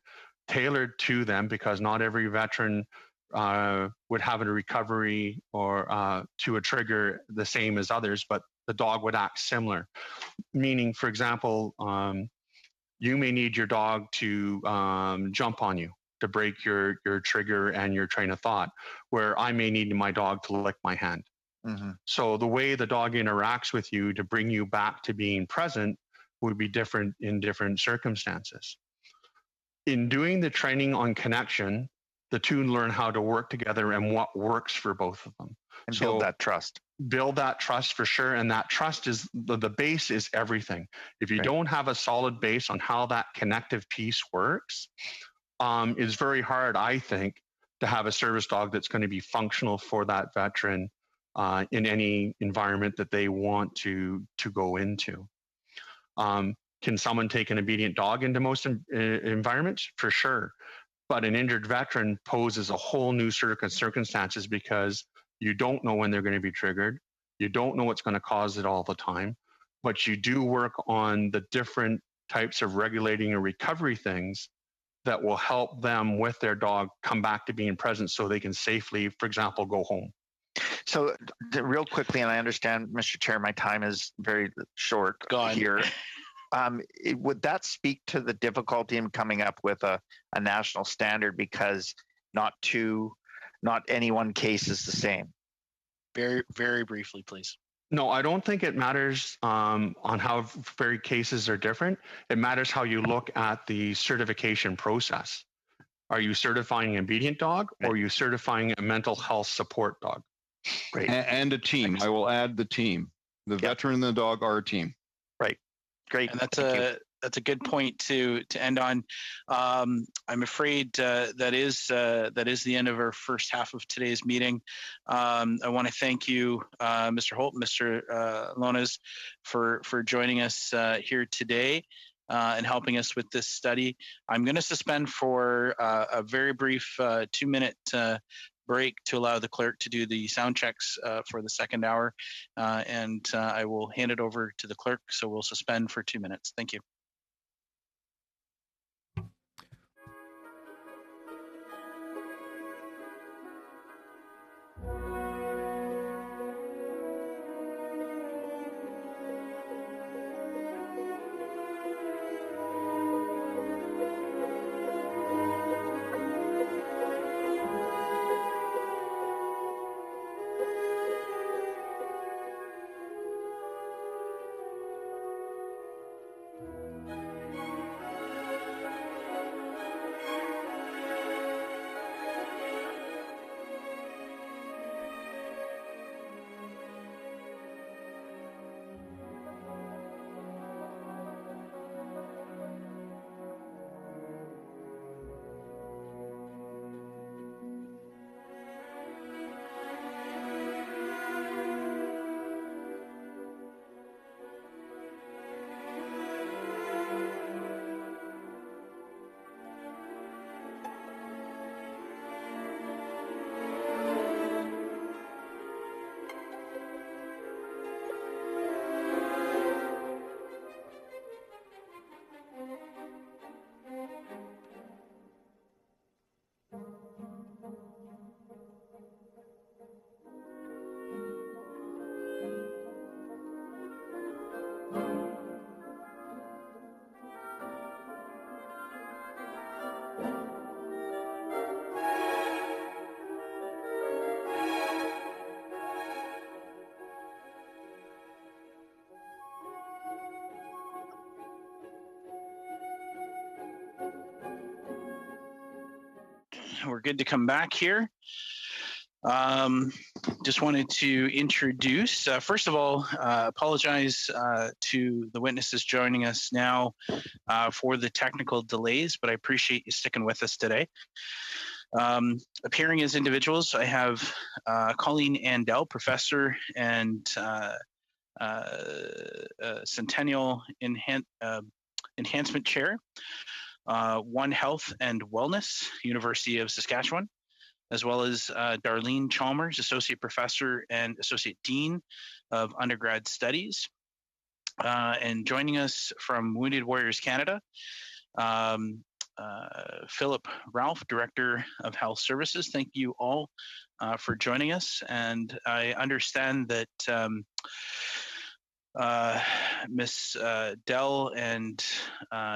D: tailored to them? Because not every veteran would have a recovery or to a trigger the same as others, but the dog would act similar. Meaning, for example, you may need your dog to jump on you to break your trigger and your train of thought, where I may need my dog to lick my hand. Mm-hmm. So the way the dog interacts with you to bring you back to being present would be different in different circumstances. In doing the training on connection, the two learn how to work together and what works for both of them.
I: And build that trust.
D: Build that trust for sure. And that trust is the base is everything. If you don't have a solid base on how that connective piece works, it's very hard, I think, to have a service dog that's going to be functional for that veteran in any environment that they want to go into. Can someone take an obedient dog into most environments? For sure. But an injured veteran poses a whole new circumstances because you don't know when they're going to be triggered. You don't know what's going to cause it all the time. But you do work on the different types of regulating and recovery things that will help them with their dog come back to being present so they can safely, for example, go home.
I: So real quickly, and I understand, Mr. Chair, my time is very short here. Would that speak to the difficulty in coming up with a national standard, because not any one case is the same?
A: Very, very briefly, please.
D: No, I don't think it matters on how very cases are different. It matters how you look at the certification process. Are you certifying an obedient dog, or are you certifying a mental health support dog?
B: Great. And a team. I will add the team. The veteran and the dog are a team.
I: Right. Great.
A: And that's a good point to end on. I'm afraid that is the end of our first half of today's meeting. I want to thank you, Mr. Holt, Mr. Lohnes, for joining us here today and helping us with this study. I'm going to suspend for a very brief 2-minute break to allow the clerk to do the sound checks for the second hour, and I will hand it over to the clerk. So we'll suspend for 2 minutes. Thank you. We're good to come back here. Just wanted to introduce, first of all, apologize to the witnesses joining us now for the technical delays, but I appreciate you sticking with us today. Appearing as individuals, I have Colleen Andel, professor and Centennial Enhancement Chair, One Health and Wellness, University of Saskatchewan, as well as Darlene Chalmers, Associate Professor and Associate Dean of Undergrad Studies. And joining us from Wounded Warriors Canada, Philip Ralph, Director of Health Services. Thank you all for joining us. And I understand that Ms. Dell and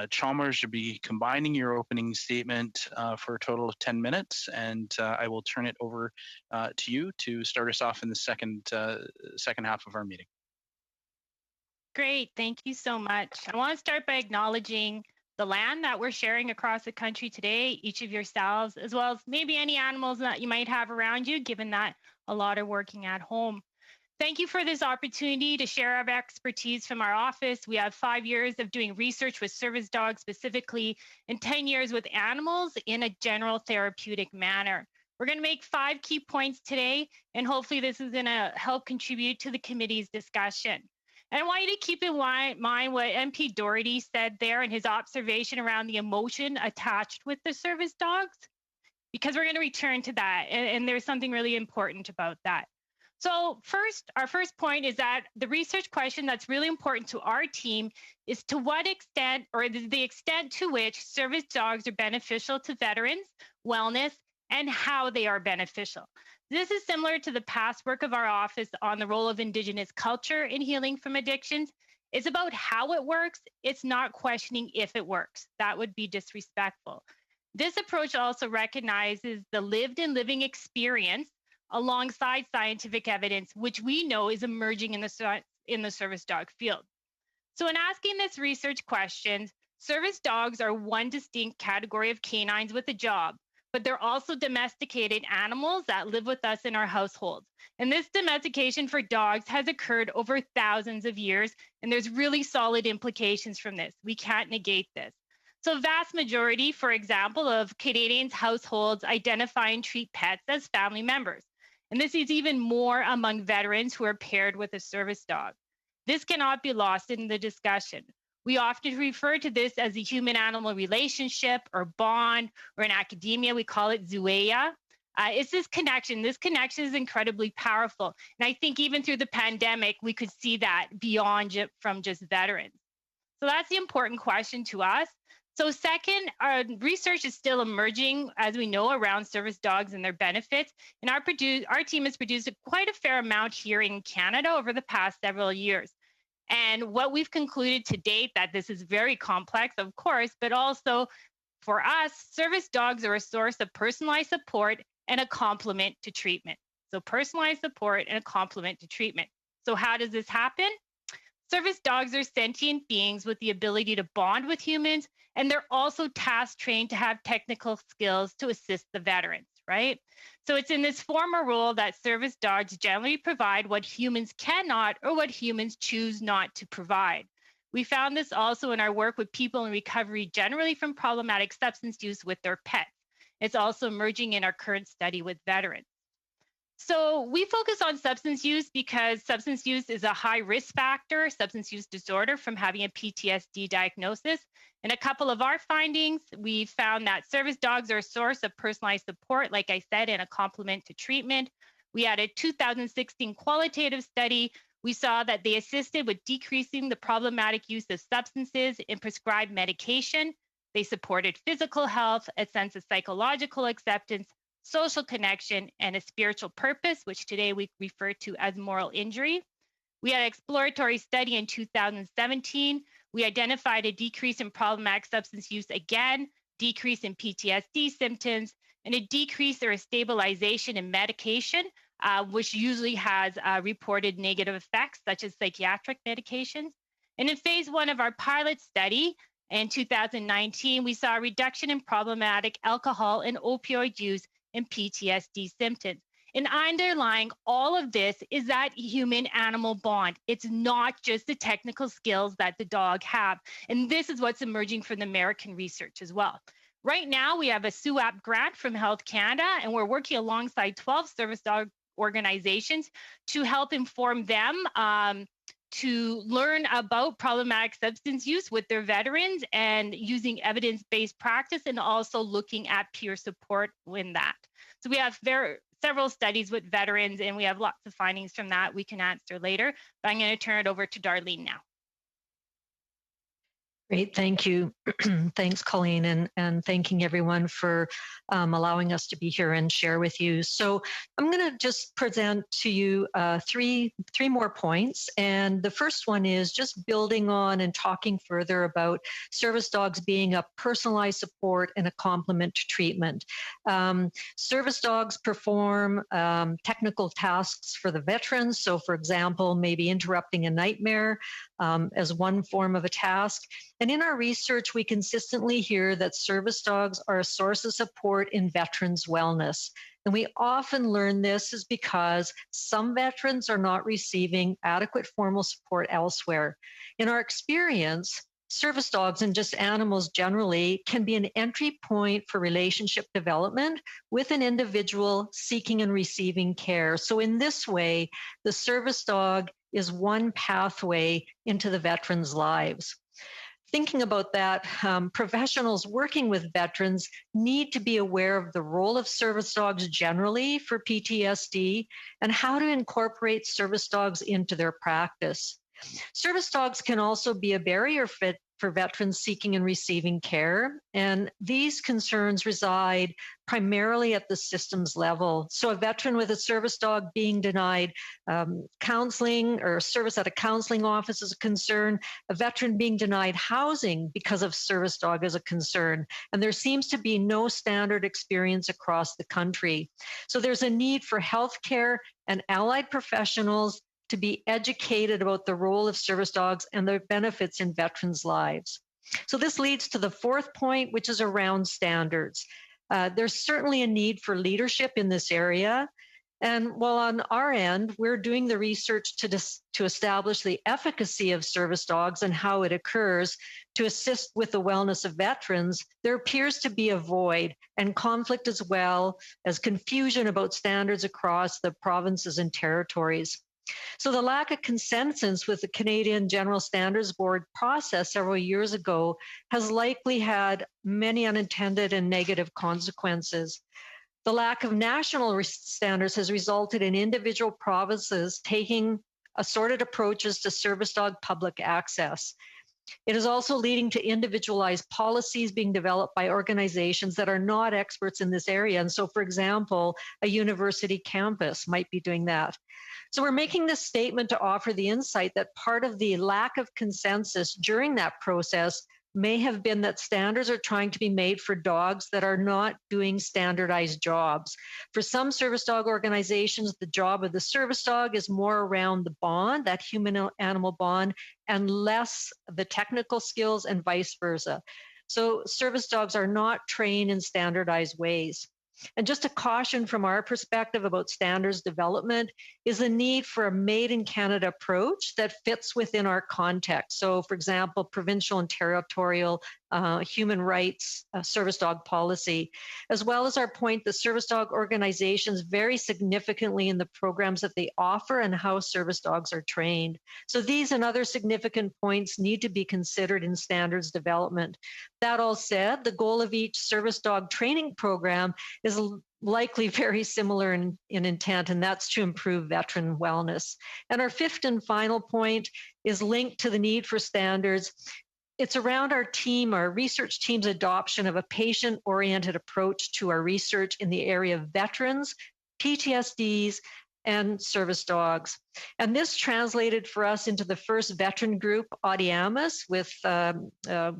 A: Chalmers should be combining your opening statement for a total of 10 minutes. And I will turn it over to you to start us off in the second half of our meeting.
J: Great, thank you so much. I want to start by acknowledging the land that we're sharing across the country today, each of yourselves, as well as maybe any animals that you might have around you, given that a lot are working at home. Thank you for this opportunity to share our expertise from our office. We have 5 years of doing research with service dogs specifically, and 10 years with animals in a general therapeutic manner. We're going to make 5 key points today, and hopefully this is going to help contribute to the committee's discussion. And I want you to keep in mind what MP Doherty said there in his observation around the emotion attached with the service dogs, because we're going to return to that. And there's something really important about that. So first, our first point is that the research question that's really important to our team is to what extent, or the extent to which service dogs are beneficial to veterans, wellness, and how they are beneficial. This is similar to the past work of our office on the role of Indigenous culture in healing from addictions. It's about how it works. It's not questioning if it works. That would be disrespectful. This approach also recognizes the lived and living experience alongside scientific evidence, which we know is emerging in the service dog field. So in asking this research question, service dogs are one distinct category of canines with a job, but they're also domesticated animals that live with us in our households. And this domestication for dogs has occurred over thousands of years, and there's really solid implications from this. We can't negate this. So vast majority, for example, of Canadians' households identify and treat pets as family members. And this is even more among veterans who are paired with a service dog. This cannot be lost in the discussion. We often refer to this as the human-animal relationship or bond, or in academia, we call it zooeia. It's this connection. This connection is incredibly powerful. And I think even through the pandemic, we could see that beyond from just veterans. So that's the important question to us. So second, our research is still emerging, as we know, around service dogs and their benefits. And our team has produced quite a fair amount here in Canada over the past several years. And what we've concluded to date, that this is very complex, of course, but also for us, service dogs are a source of personalized support and a complement to treatment. So personalized support and a complement to treatment. So how does this happen? Service dogs are sentient beings with the ability to bond with humans, and they're also task trained to have technical skills to assist the veterans, right? So it's in this former role that service dogs generally provide what humans cannot or what humans choose not to provide. We found this also in our work with people in recovery generally from problematic substance use with their pets. It's also emerging in our current study with veterans. So we focus on substance use because substance use is a high risk factor, substance use disorder, from having a PTSD diagnosis. And a couple of our findings, we found that service dogs are a source of personalized support, like I said, and a complement to treatment. We had a 2016 qualitative study. We saw that they assisted with decreasing the problematic use of substances in prescribed medication. They supported physical health, a sense of psychological acceptance, social connection, and a spiritual purpose, which today we refer to as moral injury. We had an exploratory study in 2017. We identified a decrease in problematic substance use again, decrease in PTSD symptoms, and a decrease or a stabilization in medication, which usually has reported negative effects, such as psychiatric medications. And in phase 1 of our pilot study in 2019, we saw a reduction in problematic alcohol and opioid use and PTSD symptoms. And underlying all of this is that human-animal bond. It's not just the technical skills that the dog have. And this is what's emerging from the American research as well. Right now, we have a SUAP grant from Health Canada, and we're working alongside 12 service dog organizations to help inform them to learn about problematic substance use with their veterans and using evidence-based practice, and also looking at peer support in that. So we have several studies with veterans, and we have lots of findings from that we can answer later, but I'm going to turn it over to Darlene now.
K: Great, thank you. Thanks, Colleen, and thanking everyone for allowing us to be here and share with you. So I'm going to just present to you three more points. And the first one is just building on and talking further about service dogs being a personalized support and a complement to treatment. Service dogs perform technical tasks for the veterans. So for example, maybe interrupting a nightmare as one form of a task. And in our research, we consistently hear that service dogs are a source of support in veterans' wellness. And we often learn this is because some veterans are not receiving adequate formal support elsewhere. In our experience, service dogs and just animals generally can be an entry point for relationship development with an individual seeking and receiving care. So in this way, the service dog is one pathway into the veterans' lives. Thinking about that, professionals working with veterans need to be aware of the role of service dogs generally for PTSD and how to incorporate service dogs into their practice. Service dogs can also be a barrier fit for veterans seeking and receiving care, and these concerns reside primarily at the systems level. So a veteran with a service dog being denied counseling or service at a counseling office is a concern. A veteran being denied housing because of service dog is a concern. And there seems to be no standard experience across the country. So there's a need for healthcare and allied professionals to be educated about the role of service dogs and their benefits in veterans' lives. So this leads to the fourth point, which is around standards. There's certainly a need for leadership in this area. And while on our end, we're doing the research to establish the efficacy of service dogs and how it occurs to assist with the wellness of veterans, there appears to be a void and conflict as well as confusion about standards across the provinces and territories. So the lack of consensus with the Canadian General Standards Board process several years ago has likely had many unintended and negative consequences. The lack of national standards has resulted in individual provinces taking assorted approaches to service dog public access. It is also leading to individualized policies being developed by organizations that are not experts in this area. And so, for example, a university campus might be doing that. So we're making this statement to offer the insight that part of the lack of consensus during that process may have been that standards are trying to be made for dogs that are not doing standardized jobs. For some service dog organizations, the job of the service dog is more around the bond, that human-animal bond, and less the technical skills and vice versa. So service dogs are not trained in standardized ways. And just a caution from our perspective about standards development is the need for a made in Canada approach that fits within our context. So for example, provincial and territorial human rights service dog policy, as well as our point that service dog organizations vary significantly in the programs that they offer and how service dogs are trained. So these and other significant points need to be considered in standards development. That all said, the goal of each service dog training program is likely very similar in intent, and that's to improve veteran wellness. And our fifth and final point is linked to the need for standards. It's around our research team's adoption of a patient-oriented approach to our research in the area of veterans, PTSDs, and service dogs. And this translated for us into the first veteran group, Audiamus, with Mr.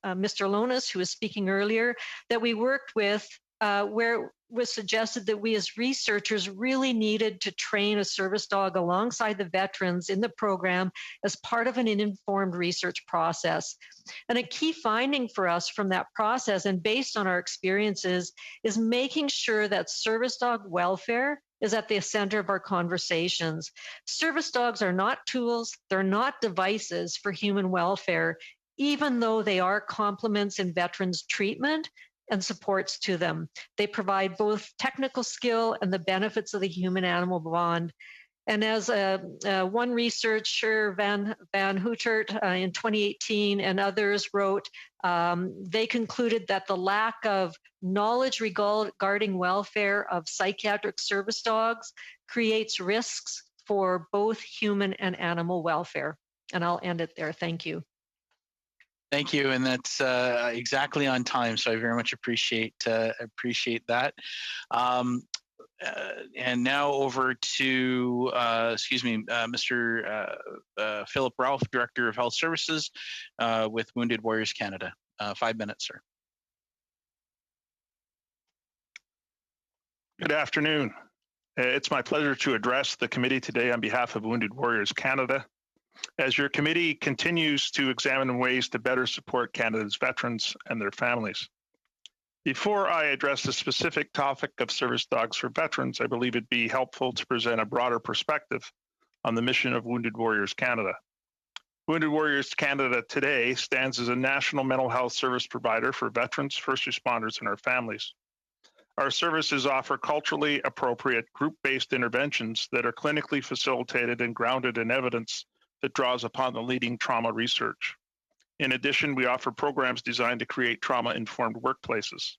K: Lonis, who was speaking earlier, that we worked with, where it was suggested that we as researchers really needed to train a service dog alongside the veterans in the program as part of an informed research process. And a key finding for us from that process, and based on our experiences, is making sure that service dog welfare is at the center of our conversations. Service dogs are not tools, they're not devices for human welfare, even though they are complements in veterans' treatment and supports to them. They provide both technical skill and the benefits of the human-animal bond. And as one researcher, Van Hootert, in 2018, and others wrote, they concluded that the lack of knowledge regarding welfare of psychiatric service dogs creates risks for both human and animal welfare. And I'll end it there. Thank you.
A: Thank you, and that's exactly on time. So I very much appreciate that. And now over to, Mr. Philip Ralph, Director of Health Services with Wounded Warriors Canada. 5 minutes, sir.
L: Good afternoon. It's my pleasure to address the committee today on behalf of Wounded Warriors Canada. As your committee continues to examine ways to better support Canada's veterans and their families. Before I address the specific topic of service dogs for veterans, I believe it'd be helpful to present a broader perspective on the mission of Wounded Warriors Canada. Wounded Warriors Canada today stands as a national mental health service provider for veterans, first responders, and our families. Our services offer culturally appropriate group-based interventions that are clinically facilitated and grounded in evidence that draws upon the leading trauma research. In addition, we offer programs designed to create trauma-informed workplaces.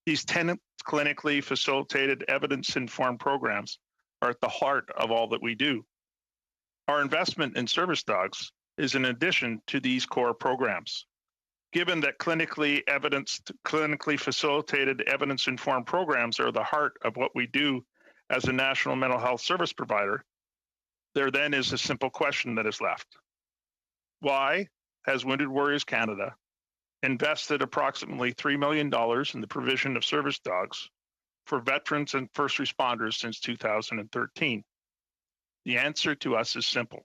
L: These 10 clinically facilitated evidence-informed programs are at the heart of all that we do. Our investment in service dogs is in addition to these core programs. Given that clinically facilitated evidence-informed programs are the heart of what we do as a national mental health service provider, there then is a simple question that is left. Why has Wounded Warriors Canada invested approximately $3 million in the provision of service dogs for veterans and first responders since 2013? The answer to us is simple.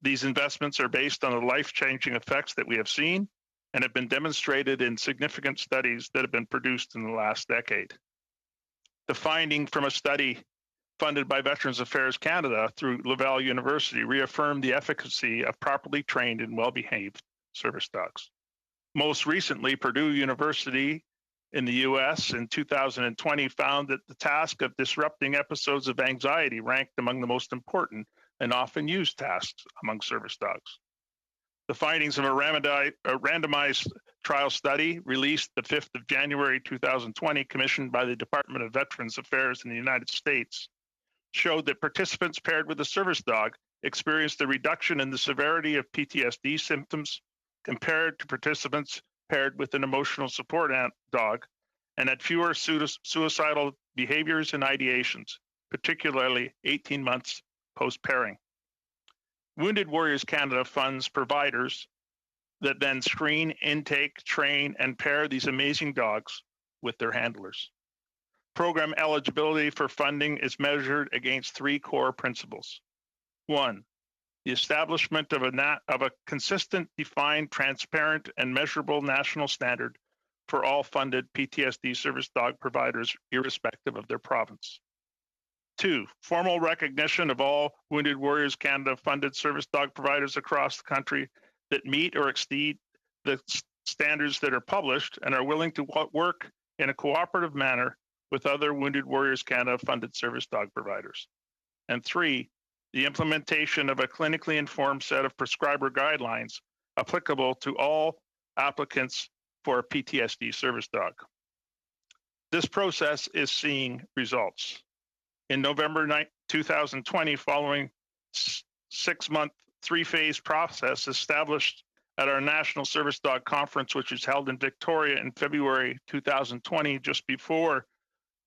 L: These investments are based on the life-changing effects that we have seen and have been demonstrated in significant studies that have been produced in the last decade. The finding from a study funded by Veterans Affairs Canada through Laval University reaffirmed the efficacy of properly trained and well-behaved service dogs. Most recently, Purdue University in the US in 2020 found that the task of disrupting episodes of anxiety ranked among the most important and often used tasks among service dogs. The findings of a randomized trial study released the 5th of January 2020, commissioned by the Department of Veterans Affairs in the United States, showed that participants paired with a service dog experienced a reduction in the severity of PTSD symptoms compared to participants paired with an emotional support dog, and had fewer suicidal behaviors and ideations, particularly 18 months post-pairing. Wounded Warriors Canada funds providers that then screen, intake, train, and pair these amazing dogs with their handlers. Program eligibility for funding is measured against 3 core principles. 1, the establishment of a consistent, defined, transparent, and measurable national standard for all funded PTSD service dog providers, irrespective of their province. 2, formal recognition of all Wounded Warriors Canada funded service dog providers across the country that meet or exceed the standards that are published and are willing to work in a cooperative manner with other Wounded Warriors Canada funded service dog providers. And 3, the implementation of a clinically informed set of prescriber guidelines applicable to all applicants for a PTSD service dog. This process is seeing results. In November 2020, following 6-month, 3-phase process established at our National Service Dog Conference, which was held in Victoria in February 2020, just before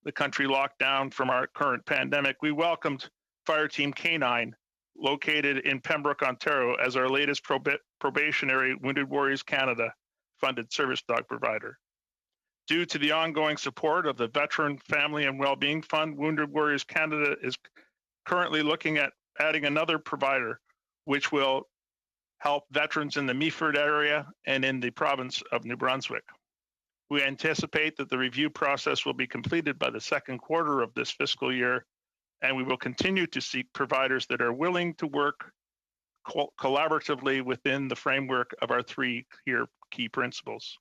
L: the country locked down from our current pandemic, we welcomed Fireteam K9, located in Pembroke, Ontario, as our latest probationary Wounded Warriors Canada funded service dog provider. Due to the ongoing support of the Veteran Family and Wellbeing Fund, Wounded Warriors Canada is currently looking at adding another provider, which will help veterans in the Meaford area and in the province of New Brunswick. We anticipate that the review process will be completed by the second quarter of this fiscal year, and we will continue to seek providers that are willing to work collaboratively within the framework of our 3 key principles.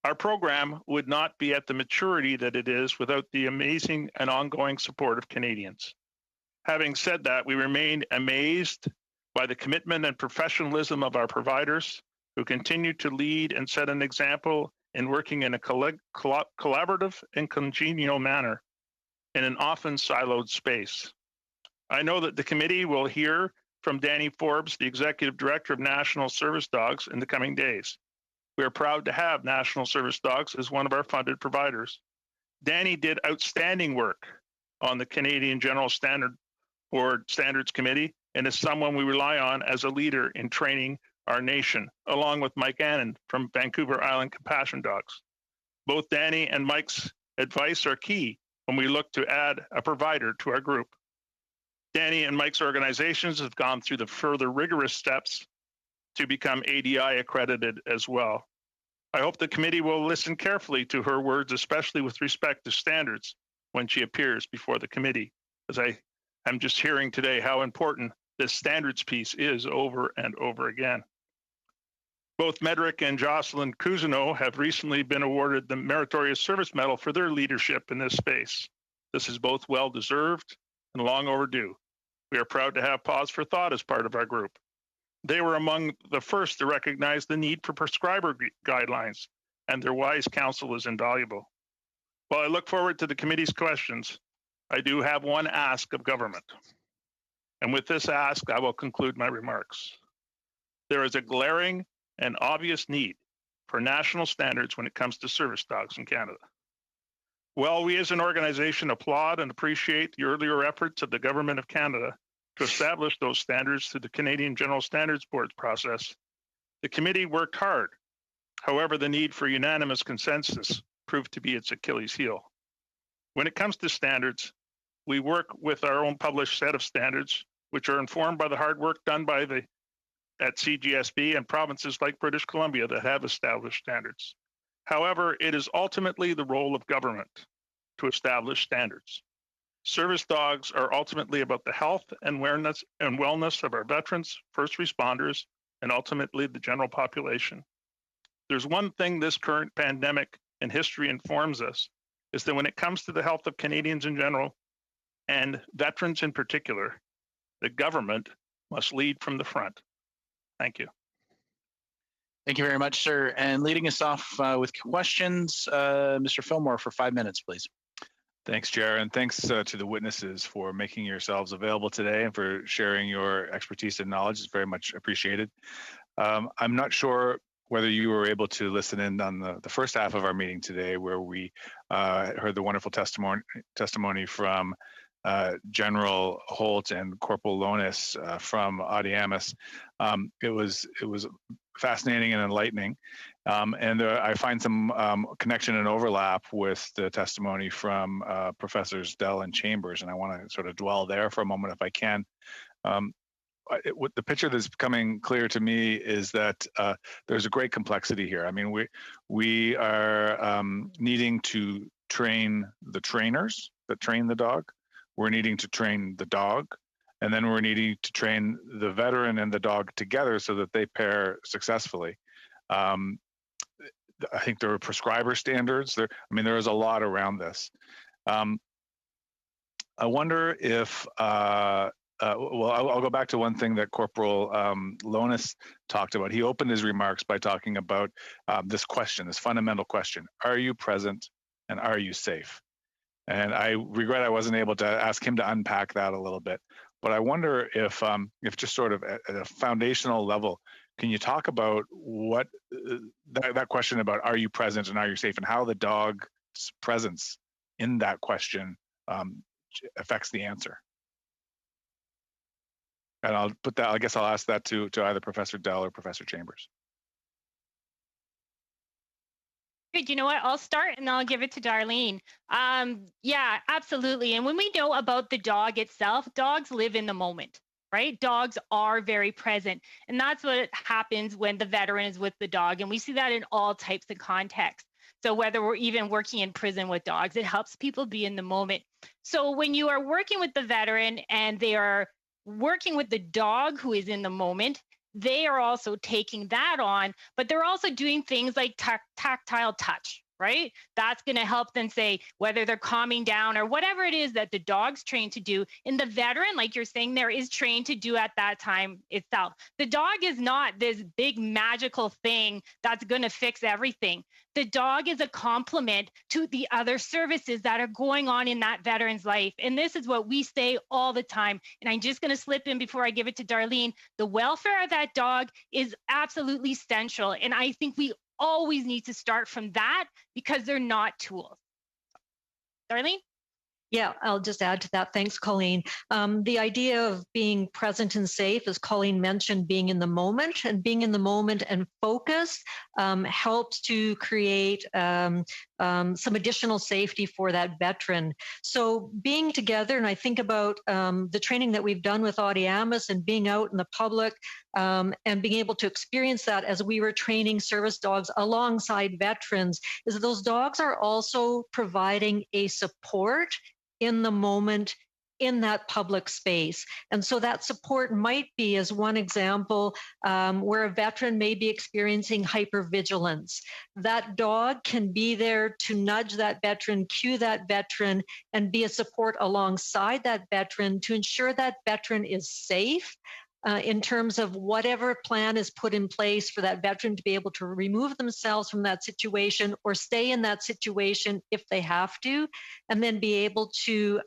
L: Our program would not be at the maturity that it is without the amazing and ongoing support of Canadians. Having said that, we remain amazed by the commitment and professionalism of our providers who continue to lead and set an example in working in a collaborative and congenial manner in an often siloed space. I know that the committee will hear from Danny Forbes, the Executive Director of National Service Dogs, in the coming days. We are proud to have National Service Dogs as one of our funded providers. Danny did outstanding work on the Canadian General Standard Board Standards Committee and is someone we rely on as a leader in training our nation, along with Mike Annan from Vancouver Island Compassion Dogs. Both Danny and Mike's advice are key when we look to add a provider to our group. Danny and Mike's organizations have gone through the further rigorous steps to become ADI accredited as well. I hope the committee will listen carefully to her words, especially with respect to standards when she appears before the committee, as I am just hearing today how important this standards piece is over and over again. Both Medrick and Jocelyn Cousineau have recently been awarded the Meritorious Service Medal for their leadership in this space. This is both well-deserved and long overdue. We are proud to have Pause for Thought as part of our group. They were among the first to recognize the need for prescriber guidelines, and their wise counsel is invaluable. While I look forward to the committee's questions, I do have one ask of government. And with this ask, I will conclude my remarks. There is a glaring and obvious need for national standards when it comes to service dogs in Canada. While we as an organization applaud and appreciate the earlier efforts of the Government of Canada to establish those standards through the Canadian General Standards Board process, the committee worked hard. However, the need for unanimous consensus proved to be its Achilles heel. When it comes to standards, we work with our own published set of standards, which are informed by the hard work done by at CGSB and provinces like British Columbia that have established standards. However, it is ultimately the role of government to establish standards. Service dogs are ultimately about the health and wellness of our veterans, first responders, and ultimately the general population. There's one thing this current pandemic and history informs us, is that when it comes to the health of Canadians in general and veterans in particular, the government must lead from the front. Thank you.
A: Thank you very much, sir. And leading us off with questions, Mr. Fillmore, for 5 minutes, please.
M: Thanks, Chair, and thanks to the witnesses for making yourselves available today and for sharing your expertise and knowledge. It's very much appreciated. I'm not sure whether you were able to listen in on the first half of our meeting today, where we heard the wonderful testimony from General Holt and Corporal Lonis from Audiamus. It was fascinating and enlightening, and I find some connection and overlap with the testimony from Professors Dell and Chambers, and I want to sort of dwell there for a moment if I can. The picture that's becoming clear to me is that there's a great complexity here. I mean, we are needing to train the trainers that train the dog. We're needing to train the dog, and then we're needing to train the veteran and the dog together so that they pair successfully. I think there are prescriber standards. There is a lot around this. I wonder if, well, I'll go back to one thing that Corporal Lonis talked about. He opened his remarks by talking about this question, this fundamental question: are you present and are you safe? And I regret I wasn't able to ask him to unpack that a little bit. But I wonder if just sort of at a foundational level, can you talk about what that question about are you present and are you safe, and how the dog's presence in that question affects the answer? And I'll put that. I guess I'll ask that to either Professor Dell or Professor Chambers.
J: Good. You know what? I'll start and I'll give it to Darlene. Yeah, absolutely. And when we know about the dog itself, dogs live in the moment, right? Dogs are very present. And that's what happens when the veteran is with the dog. And we see that in all types of contexts. So whether we're even working in prison with dogs, it helps people be in the moment. So when you are working with the veteran and they are working with the dog who is in the moment, they are also taking that on, but they're also doing things like tactile touch, right? That's going to help them say whether they're calming down or whatever it is that the dog's trained to do. And the veteran, like you're saying, there is trained to do at that time itself. The dog is not this big magical thing that's going to fix everything. The dog is a complement to the other services that are going on in that veteran's life. And this is what we say all the time. And I'm just going to slip in before I give it to Darlene. The welfare of that dog is absolutely essential. And I think we always need to start from that because they're not tools. Darlene?
K: Yeah, I'll just add to that. Thanks, Colleen. The idea of being present and safe, as Colleen mentioned, being in the moment, and being in the moment and focused helps to create some additional safety for that veteran. So being together, and I think about the training that we've done with Audiamus and being out in the public and being able to experience that as we were training service dogs alongside veterans, is that those dogs are also providing a support in the moment in that public space. And so that support might be, as one example, where a veteran may be experiencing hypervigilance. That dog can be there to nudge that veteran, cue that veteran, and be a support alongside that veteran to ensure that veteran is safe, in terms of whatever plan is put in place for that veteran to be able to remove themselves from that situation or stay in that situation if they have to, and then be able to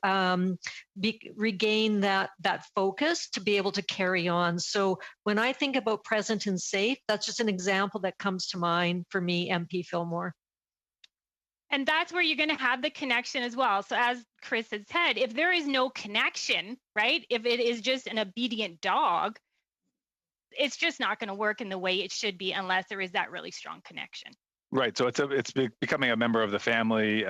K: regain that focus to be able to carry on. So when I think about present and safe, that's just an example that comes to mind for me, MP Fillmore.
J: And that's where you're going to have the connection as well. So as Chris has said, if there is no connection, right, if it is just an obedient dog, it's just not going to work in the way it should be unless there is that really strong connection.
M: Right. So it's becoming a member of the family,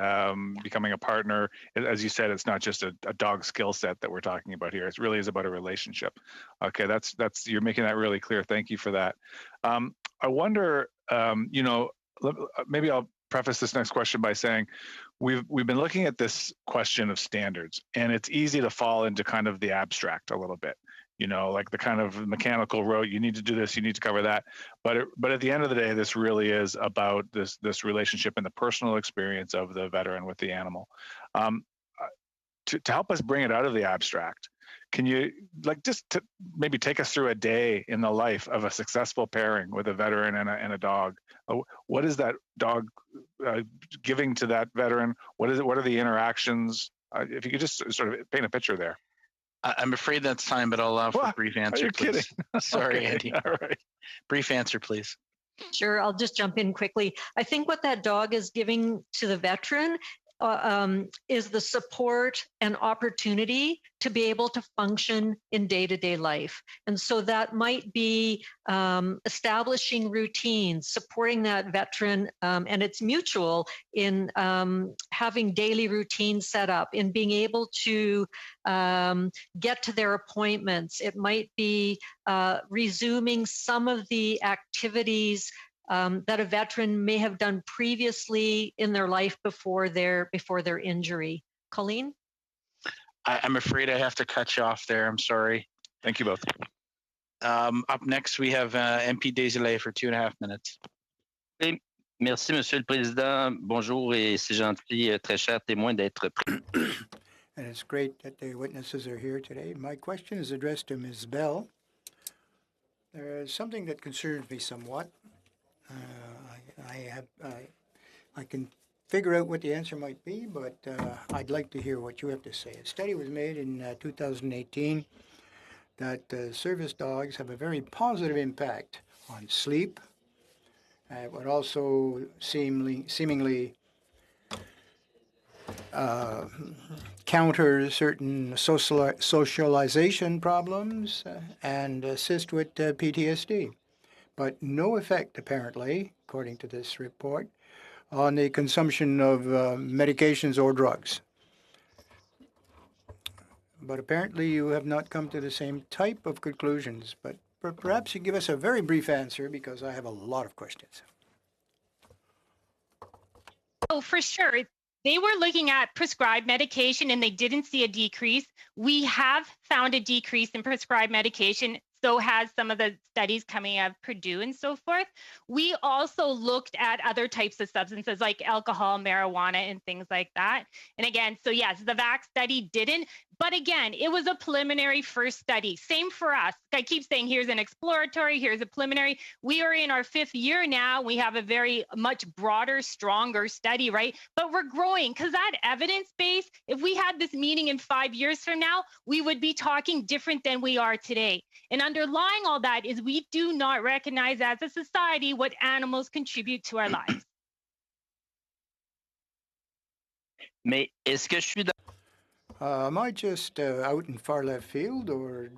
M: becoming a partner. As you said, it's not just a dog skill set that we're talking about here. It really is about a relationship. Okay, that's you're making that really clear. Thank you for that. I wonder, maybe I'll preface this next question by saying we've been looking at this question of standards, and it's easy to fall into kind of the abstract a little bit, like the kind of mechanical rote. You need to do this, you need to cover that, but at the end of the day, this really is about this relationship and the personal experience of the veteran with the animal. To help us bring it out of the abstract, can you maybe take us through a day in the life of a successful pairing with a veteran and a dog? What is that dog giving to that veteran? What is it? What are the interactions? If you could just sort of paint a picture there.
A: I'm afraid that's time, but I'll allow for a brief answer, please.
M: Kidding?
A: Sorry,
M: Okay,
A: Andy.
M: all right.
A: Brief answer, please.
K: Sure, I'll just jump in quickly. I think what that dog is giving to the veteran is the support and opportunity to be able to function in day-to-day life. And so that might be establishing routines, supporting that veteran, and it's mutual in having daily routines set up, in being able to get to their appointments. It might be resuming some of the activities that a veteran may have done previously in their life before their injury. Colleen?
A: I'm afraid I have to cut you off there. I'm sorry.
M: Thank you both.
A: Up next, we have MP Desilets for 2.5 minutes.
G: Merci, Monsieur le Président. Bonjour et c'est gentil, très cher témoin d'être
N: And it's great that the witnesses are here today. My question is addressed to Ms. Bell. There's something that concerns me somewhat. I can figure out what the answer might be, but I'd like to hear what you have to say. A study was made in 2018 that service dogs have a very positive impact on sleep. It would also seemingly counter certain socialization problems and assist with PTSD. But no effect, apparently, according to this report, on the consumption of medications or drugs. But apparently you have not come to the same type of conclusions. But perhaps you give us a very brief answer, because I have a lot of questions.
J: Oh, for sure. They were looking at prescribed medication and they didn't see a decrease. We have found a decrease in prescribed medication So has some of the studies coming out of Purdue and so forth. We also looked at other types of substances like alcohol, marijuana, and things like that. And again, so yes, the VAC study didn't, but again, it was a preliminary first study. Same for us. I keep saying here's an exploratory, here's a preliminary. We are in our 5th year now. We have a very much broader, stronger study, right? But we're growing because that evidence base, if we had this meeting in 5 years from now, we would be talking different than we are today. And underlying all that is we do not recognize as a society what animals contribute to our lives.
G: Mais est-ce que je suis
N: Am I just out in far left field, or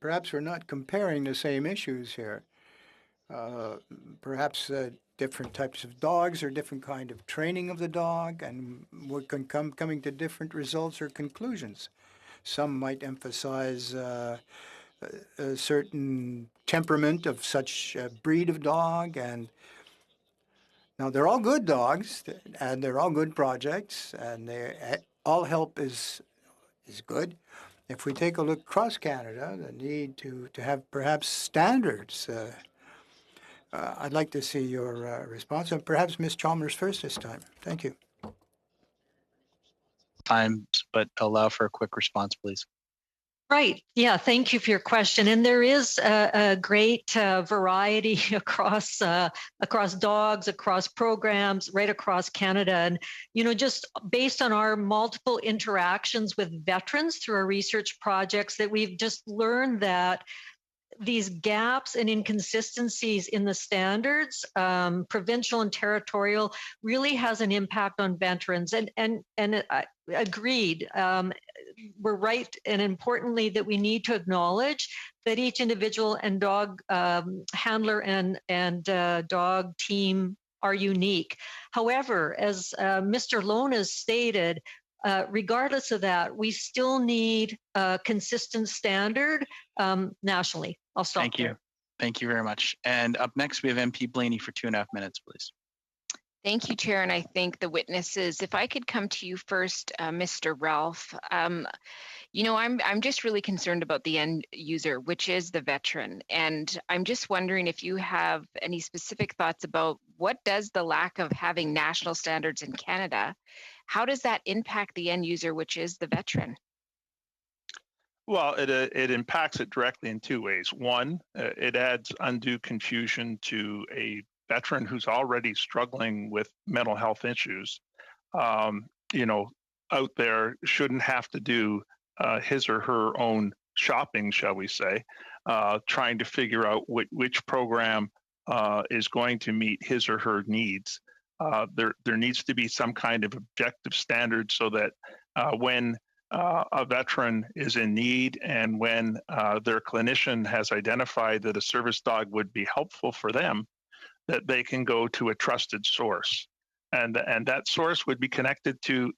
N: perhaps we're not comparing the same issues here? Perhaps different types of dogs or different kind of training of the dog, and we're coming to different results or conclusions. Some might emphasize a certain temperament of such a breed of dog, and now they're all good dogs, and they're all good projects, and all help is good. If we take a look across Canada, the need to have perhaps standards. I'd like to see your response, and perhaps Ms. Chalmers first this time. Thank you.
A: Time, but allow for a quick response, please.
K: Right. Yeah. Thank you for your question. And there is a great variety across dogs, across programs, right across Canada. And, just based on our multiple interactions with veterans through our research projects, that we've just learned that these gaps and inconsistencies in the standards, provincial and territorial, really has an impact on veterans. And agreed. We're right, and importantly, that we need to acknowledge that each individual and dog handler and dog team are unique. However, as Mr. Lone has stated, regardless of that, we still need a consistent standard nationally. I'll stop.
A: Thank you. Thank you very much. And up next, we have MP Blaney for 2.5 minutes, please.
H: Thank you, Chair, and I thank the witnesses. If I could come to you first, Mr. Ralph. I'm just really concerned about the end user, which is the veteran. And I'm just wondering if you have any specific thoughts about what does the lack of having national standards in Canada, how does that impact the end user, which is the veteran?
L: Well, it impacts it directly in 2 ways. One, it adds undue confusion to a veteran who's already struggling with mental health issues, out there shouldn't have to do his or her own shopping, shall we say, trying to figure out which program is going to meet his or her needs. There needs to be some kind of objective standard so that when a veteran is in need and when their clinician has identified that a service dog would be helpful for them, that they can go to a trusted source, and that source would be connected to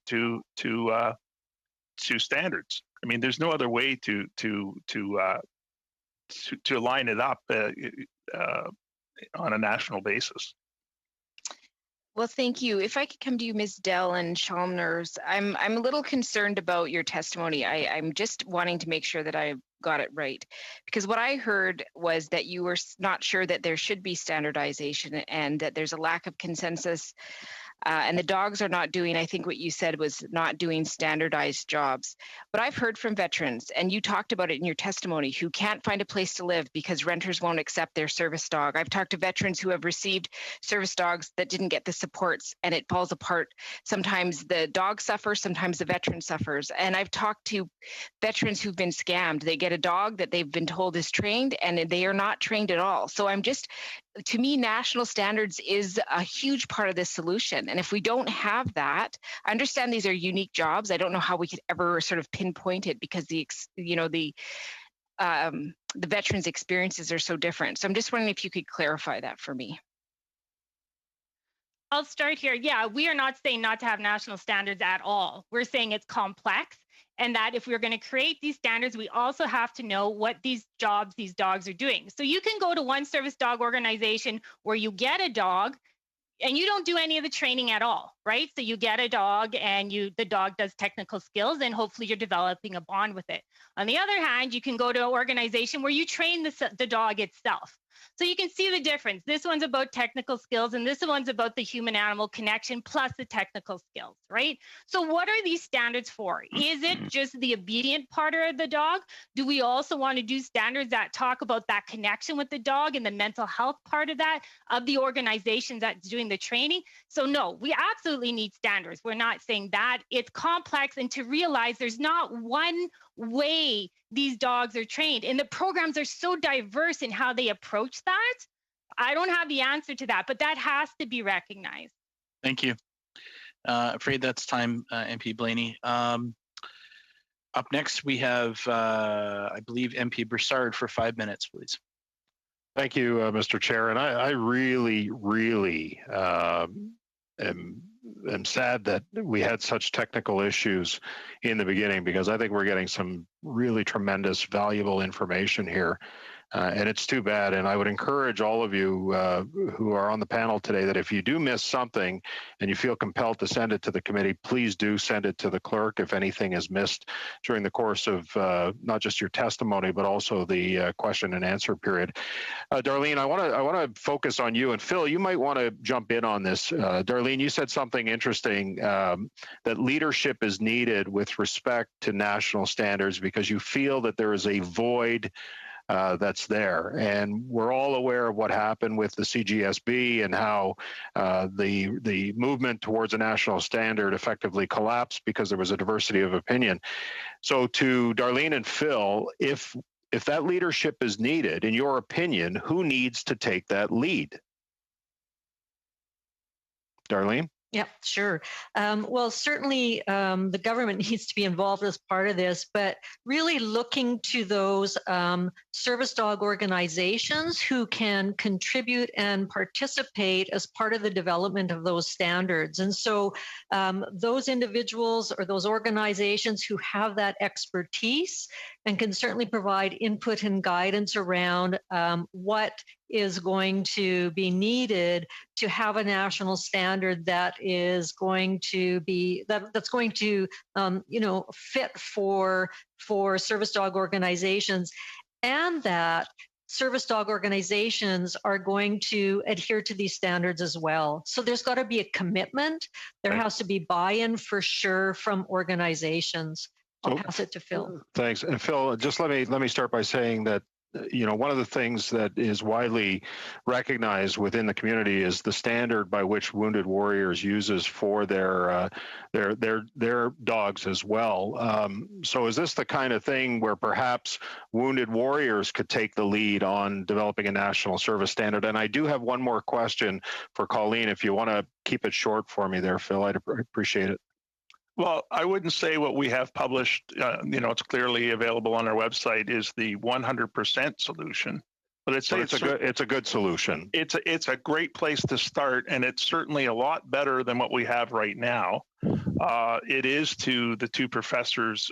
L: standards. I mean, there's no other way to line it up on a national basis.
H: Well, thank you. If I could come to you, Ms. Dell and Chalmers, I'm a little concerned about your testimony. I'm just wanting to make sure that I got it right, because what I heard was that you were not sure that there should be standardization and that there's a lack of consensus. And the dogs are not doing, I think what you said was not doing standardized jobs. But I've heard from veterans, and you talked about it in your testimony, who can't find a place to live because renters won't accept their service dog. I've talked to veterans who have received service dogs that didn't get the supports, and it falls apart. Sometimes the dog suffers, sometimes the veteran suffers. And I've talked to veterans who've been scammed. They get a dog that they've been told is trained, and they are not trained at all. So to me, national standards is a huge part of this solution. And if we don't have that, I understand these are unique jobs. I don't know how we could ever sort of pinpoint it because the veterans' experiences are so different. So I'm just wondering if you could clarify that for me.
J: I'll start here. Yeah, we are not saying not to have national standards at all. We're saying it's complex, and that if we're going to create these standards, we also have to know what these jobs these dogs are doing. So you can go to one service dog organization where you get a dog, and you don't do any of the training at all, right? So you get a dog and the dog does technical skills and hopefully you're developing a bond with it. On the other hand, you can go to an organization where you train the dog itself. So you can see the difference. This one's about technical skills and this one's about the human animal connection plus the technical skills, right? So what are these standards for? Is it just the obedient part of the dog? Do we also want to do standards that talk about that connection with the dog and the mental health part of that, of the organization that's doing the training? So no, we absolutely need standards. We're not saying that. It's complex, and to realize there's not one way these dogs are trained, and the programs are so diverse in how they approach that. I don't have the answer to that, but that has to be recognized.
A: Thank you. Afraid that's time, MP Blaney. Up next, we have, I believe, MP Broussard for 5 minutes, please.
E: Thank you, Mr. Chair. And I really am sad that we had such technical issues in the beginning, because I think we're getting some really tremendous, valuable information here. And it's too bad. And I would encourage all of you who are on the panel today that if you do miss something and you feel compelled to send it to the committee, please do send it to the clerk if anything is missed during the course of not just your testimony, but also the question and answer period. Darlene, I want to focus on you. And Phil, you might want to jump in on this. Darlene, you said something interesting, that leadership is needed with respect to national standards because you feel that there is a void that's there. And we're all aware of what happened with the CGSB and how the movement towards a national standard effectively collapsed because there was a diversity of opinion. So to Darlene and Phil, if that leadership is needed, in your opinion, who needs to take that lead? Darlene?
K: Yeah, sure. Well, certainly the government needs to be involved as part of this, but really looking to those service dog organizations who can contribute and participate as part of the development of those standards. And so those individuals or those organizations who have that expertise and can certainly provide input and guidance around what is going to be needed to have a national standard that is going to be that's going to fit for service dog organizations, and that service dog organizations are going to adhere to these standards as well. So there's got to be a commitment. There has to be buy-in for sure from organizations. I'll pass it to Phil.
E: Thanks. And Phil, just let me start by saying that one of the things that is widely recognized within the community is the standard by which Wounded Warriors uses for their dogs as well. So is this the kind of thing where perhaps Wounded Warriors could take the lead on developing a national service standard? And I do have one more question for Colleen. If you want to keep it short for me there, Phil, I'd appreciate it.
L: Well, I wouldn't say what we have published, it's clearly available on our website, is the 100% solution. But it's
E: a good solution.
L: It's a great place to start, and it's certainly a lot better than what we have right now. It is, to the two professors'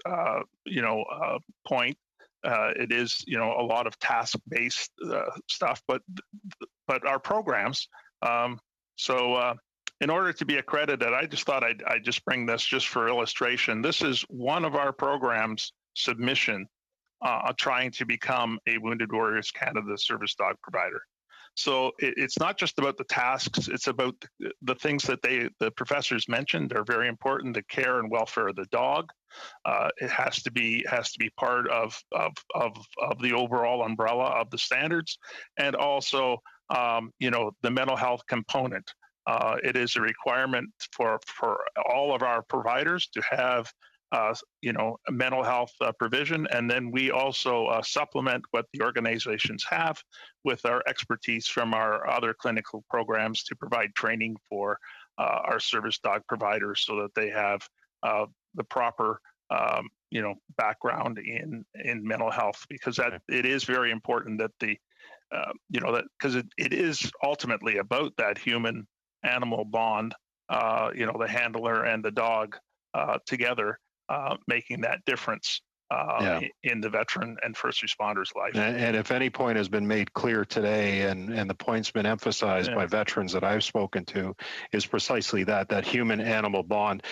L: point. It is a lot of task-based stuff, but our programs. In order to be accredited, I just thought I'd just bring this just for illustration. This is one of our programs' submission trying to become a Wounded Warriors Canada service dog provider. So it's not just about the tasks, it's about the things that the professors mentioned are very important, the care and welfare of the dog. It has to be part of the overall umbrella of the standards, and also the mental health component. It is a requirement for all of our providers to have mental health provision, and then we also supplement what the organizations have with our expertise from our other clinical programs to provide training for our service dog providers so that they have the proper background in mental health, because it is very important that because it is ultimately about that human animal bond, the handler and the dog together, making that difference. in the veteran and first responder's life.
E: And if any point has been made clear today, and the point's been emphasized by veterans that I've spoken to, is precisely that human-animal bond.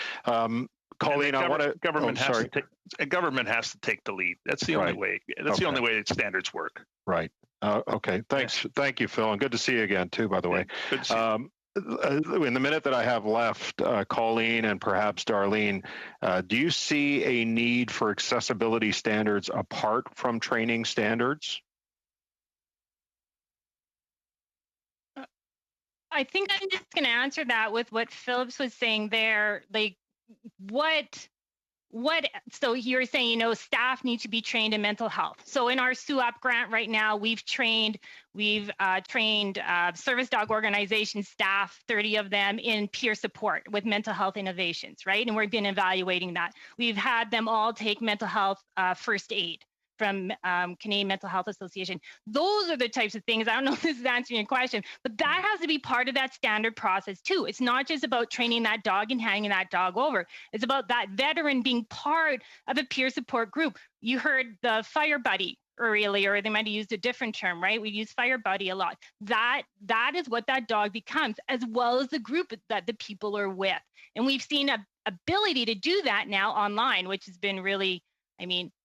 E: Colleen, I want to.
L: Government has to take the lead. That's the only way. That's the only way that standards work.
E: Right. Okay. Thanks. Thank you, Phil, and good to see you again too. By the way.
L: Good to see you.
E: In the minute that I have left, Colleen and perhaps Darlene, do you see a need for accessibility standards apart from training standards?
J: I think I'm just going to answer that with what Phillips was saying there. Like, so you're saying, staff need to be trained in mental health. So in our SUAP grant right now, we've trained service dog organization staff, 30 of them, in peer support with mental health innovations, right? And we've been evaluating that. We've had them all take mental health first aid from Canadian Mental Health Association. Those are the types of things. I don't know if this is answering your question, but that has to be part of that standard process too. It's not just about training that dog and handing that dog over. It's about that veteran being part of a peer support group. You heard the fire buddy earlier, or they might have used a different term, right? We use fire buddy a lot. That is what that dog becomes, as well as the group that the people are with. And we've seen a ability to do that now online, which has been really,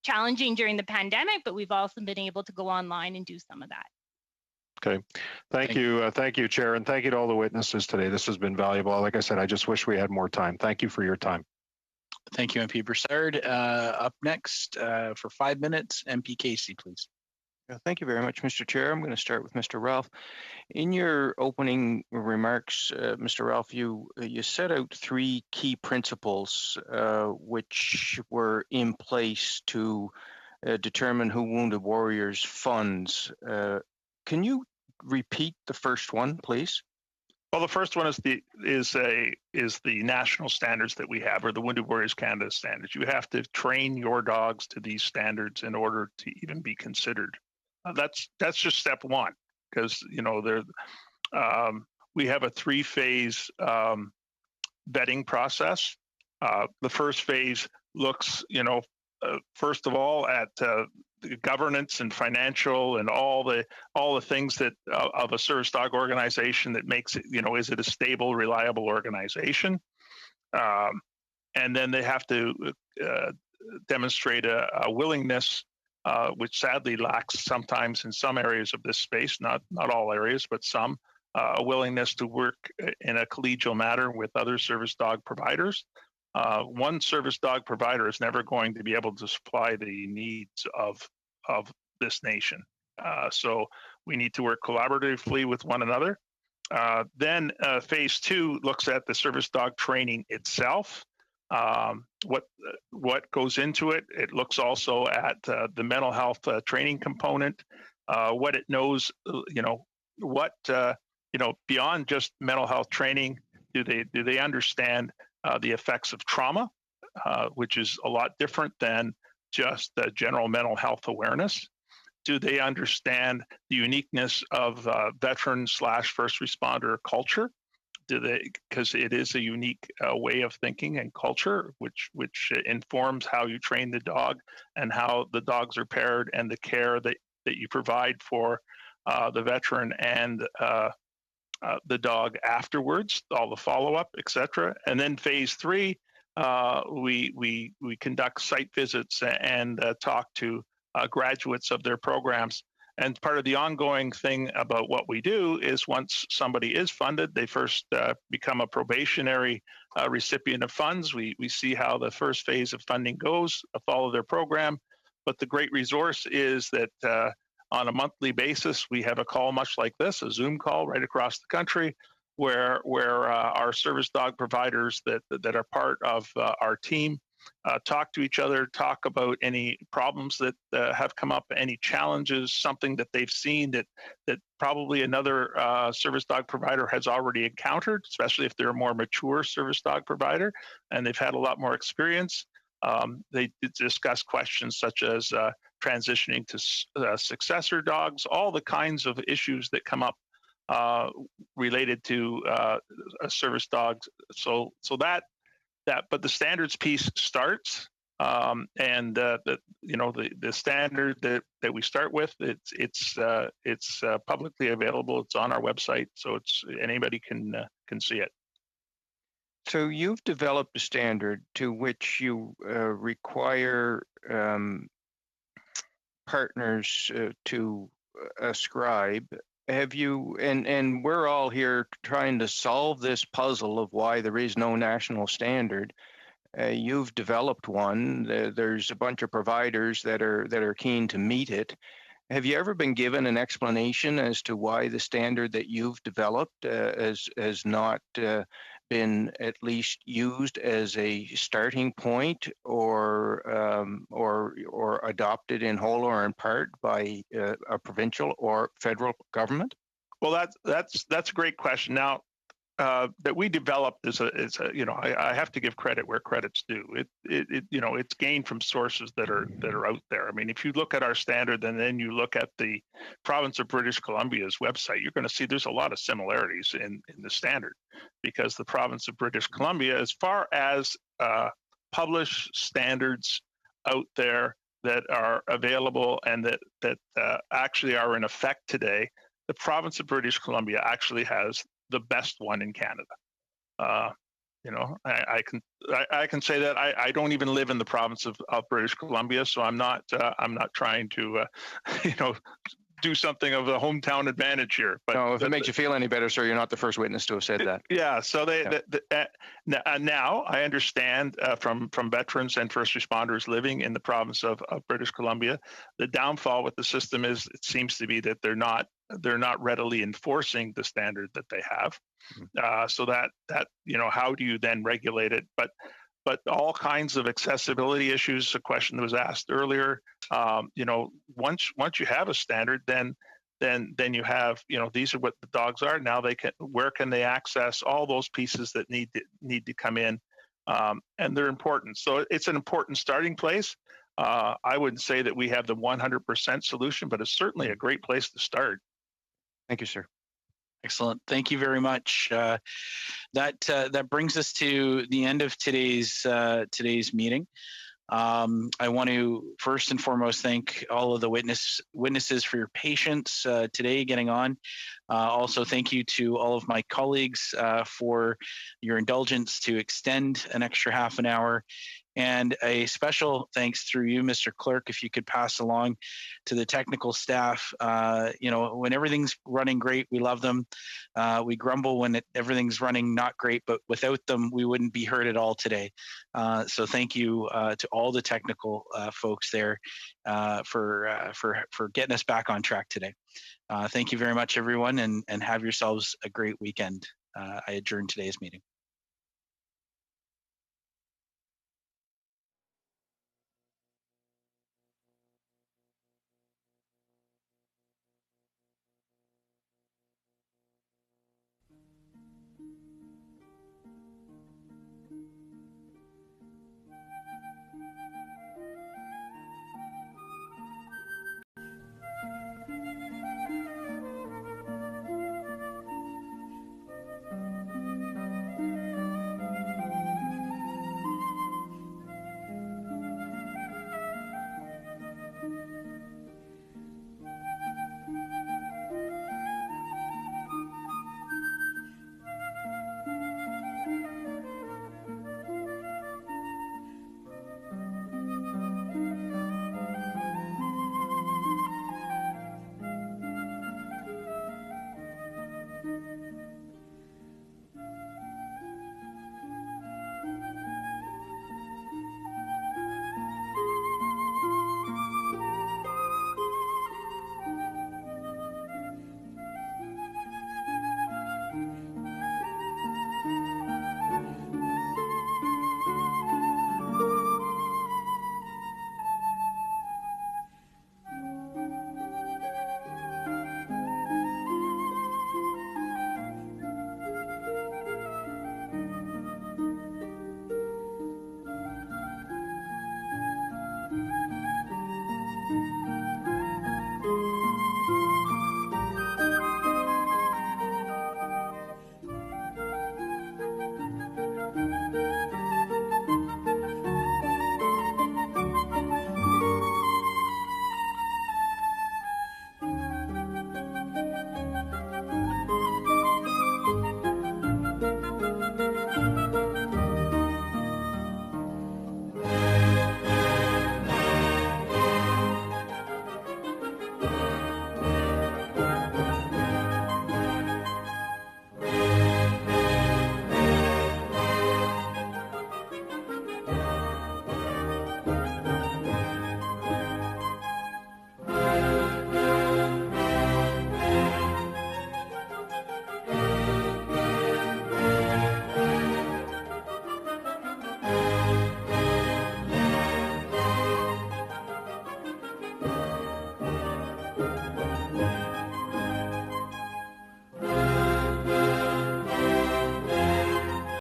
J: challenging during the pandemic, but we've also been able to go online and do some of that.
E: Okay. Thank you. Thank you, Chair. And thank you to all the witnesses today. This has been valuable. Like I said, I just wish we had more time. Thank you for your time.
A: Thank you, MP Broussard. Up next for 5 minutes, MP Casey, please.
O: Thank you very much, Mr. Chair. I'm going to start with Mr. Ralph. In your opening remarks, Mr. Ralph, you set out 3 key principles which were in place to determine who Wounded Warriors funds. Can you repeat the first one, please?
L: Well, the first one is the national standards that we have, or the Wounded Warriors Canada standards. You have to train your dogs to these standards in order to even be considered. That's just step one, because we have a 3-phase vetting process. The first phase looks, first of all at the governance and financial and all the things that of a service dog organization that makes it, is it a stable, reliable organization? And then they have to demonstrate a willingness, which sadly lacks sometimes in some areas of this space, not all areas, but some, a willingness to work in a collegial manner with other service dog providers. One service dog provider is never going to be able to supply the needs of this nation. So we need to work collaboratively with one another. Then phase 2 looks at the service dog training itself. What goes into it. It looks also at the mental health training component, what it knows, beyond just mental health training, do they understand the effects of trauma, which is a lot different than just general mental health awareness? Do they understand the uniqueness of veteran/first responder culture? Because it is a unique way of thinking and culture, which informs how you train the dog and how the dogs are paired, and the care that you provide for the veteran and the dog afterwards, all the follow-up, etc. And then phase 3, we conduct site visits and talk to graduates of their programs. And part of the ongoing thing about what we do is, once somebody is funded, they first become a probationary recipient of funds. We see how the first phase of funding goes, follow their program. But the great resource is that on a monthly basis, we have a call much like this, a Zoom call right across the country, where our service dog providers that are part of our team talk to each other, talk about any problems that have come up, any challenges, something that they've seen that probably another service dog provider has already encountered, especially if they're a more mature service dog provider and they've had a lot more experience. They discuss questions such as transitioning to successor dogs, all the kinds of issues that come up related to a service dog. So that, but the standards piece starts And the standard that we start with, it's publicly available. It's on our website, so anybody can see it.
O: So you've developed a standard to which you require partners to ascribe. Have you, and we're all here trying to solve this puzzle of why there is no national standard. You've developed one. There's a bunch of providers that are keen to meet it. Have you ever been given an explanation as to why the standard that you've developed has not been at least used as a starting point, or adopted in whole or in part by a provincial or federal government?
L: Well, that's a great question. Now, that we developed I have to give credit where credit's due. It's gained from sources that are out there. I mean, if you look at our standard and then you look at the province of British Columbia's website, you're going to see there's a lot of similarities in the standard, because the province of British Columbia, as far as published standards out there that are available and that actually are in effect today, the province of British Columbia actually has the best one in Canada. I can say that I don't even live in the province of British Columbia, so I'm not trying to do something of a hometown advantage here. But
O: no, if it makes you feel any better, sir, you're not the first witness to have said that.
L: Yeah. So now I understand from veterans and first responders living in the province of British Columbia, the downfall with the system is it seems to be that they're not readily enforcing the standard that they have. So that how do you then regulate it? But all kinds of accessibility issues, a question that was asked earlier, once you have a standard, then you have, these are what the dogs are. Now where can they access all those pieces that need to come in? And they're important. So it's an important starting place. I wouldn't say that we have the 100% solution, but it's certainly a great place to start.
O: Thank you, sir.
A: Excellent. Thank you very much. That brings us to the end of today's meeting. I want to first and foremost thank all of the witnesses for your patience today getting on. Also, thank you to all of my colleagues for your indulgence to extend an extra half an hour. And a special thanks through you, Mr. Clerk, if you could pass along to the technical staff. When everything's running great, we love them. We grumble when everything's running not great, but without them, we wouldn't be heard at all today. So thank you to all the technical folks there for getting us back on track today. Thank you very much, everyone, and have yourselves a great weekend. I adjourn today's meeting.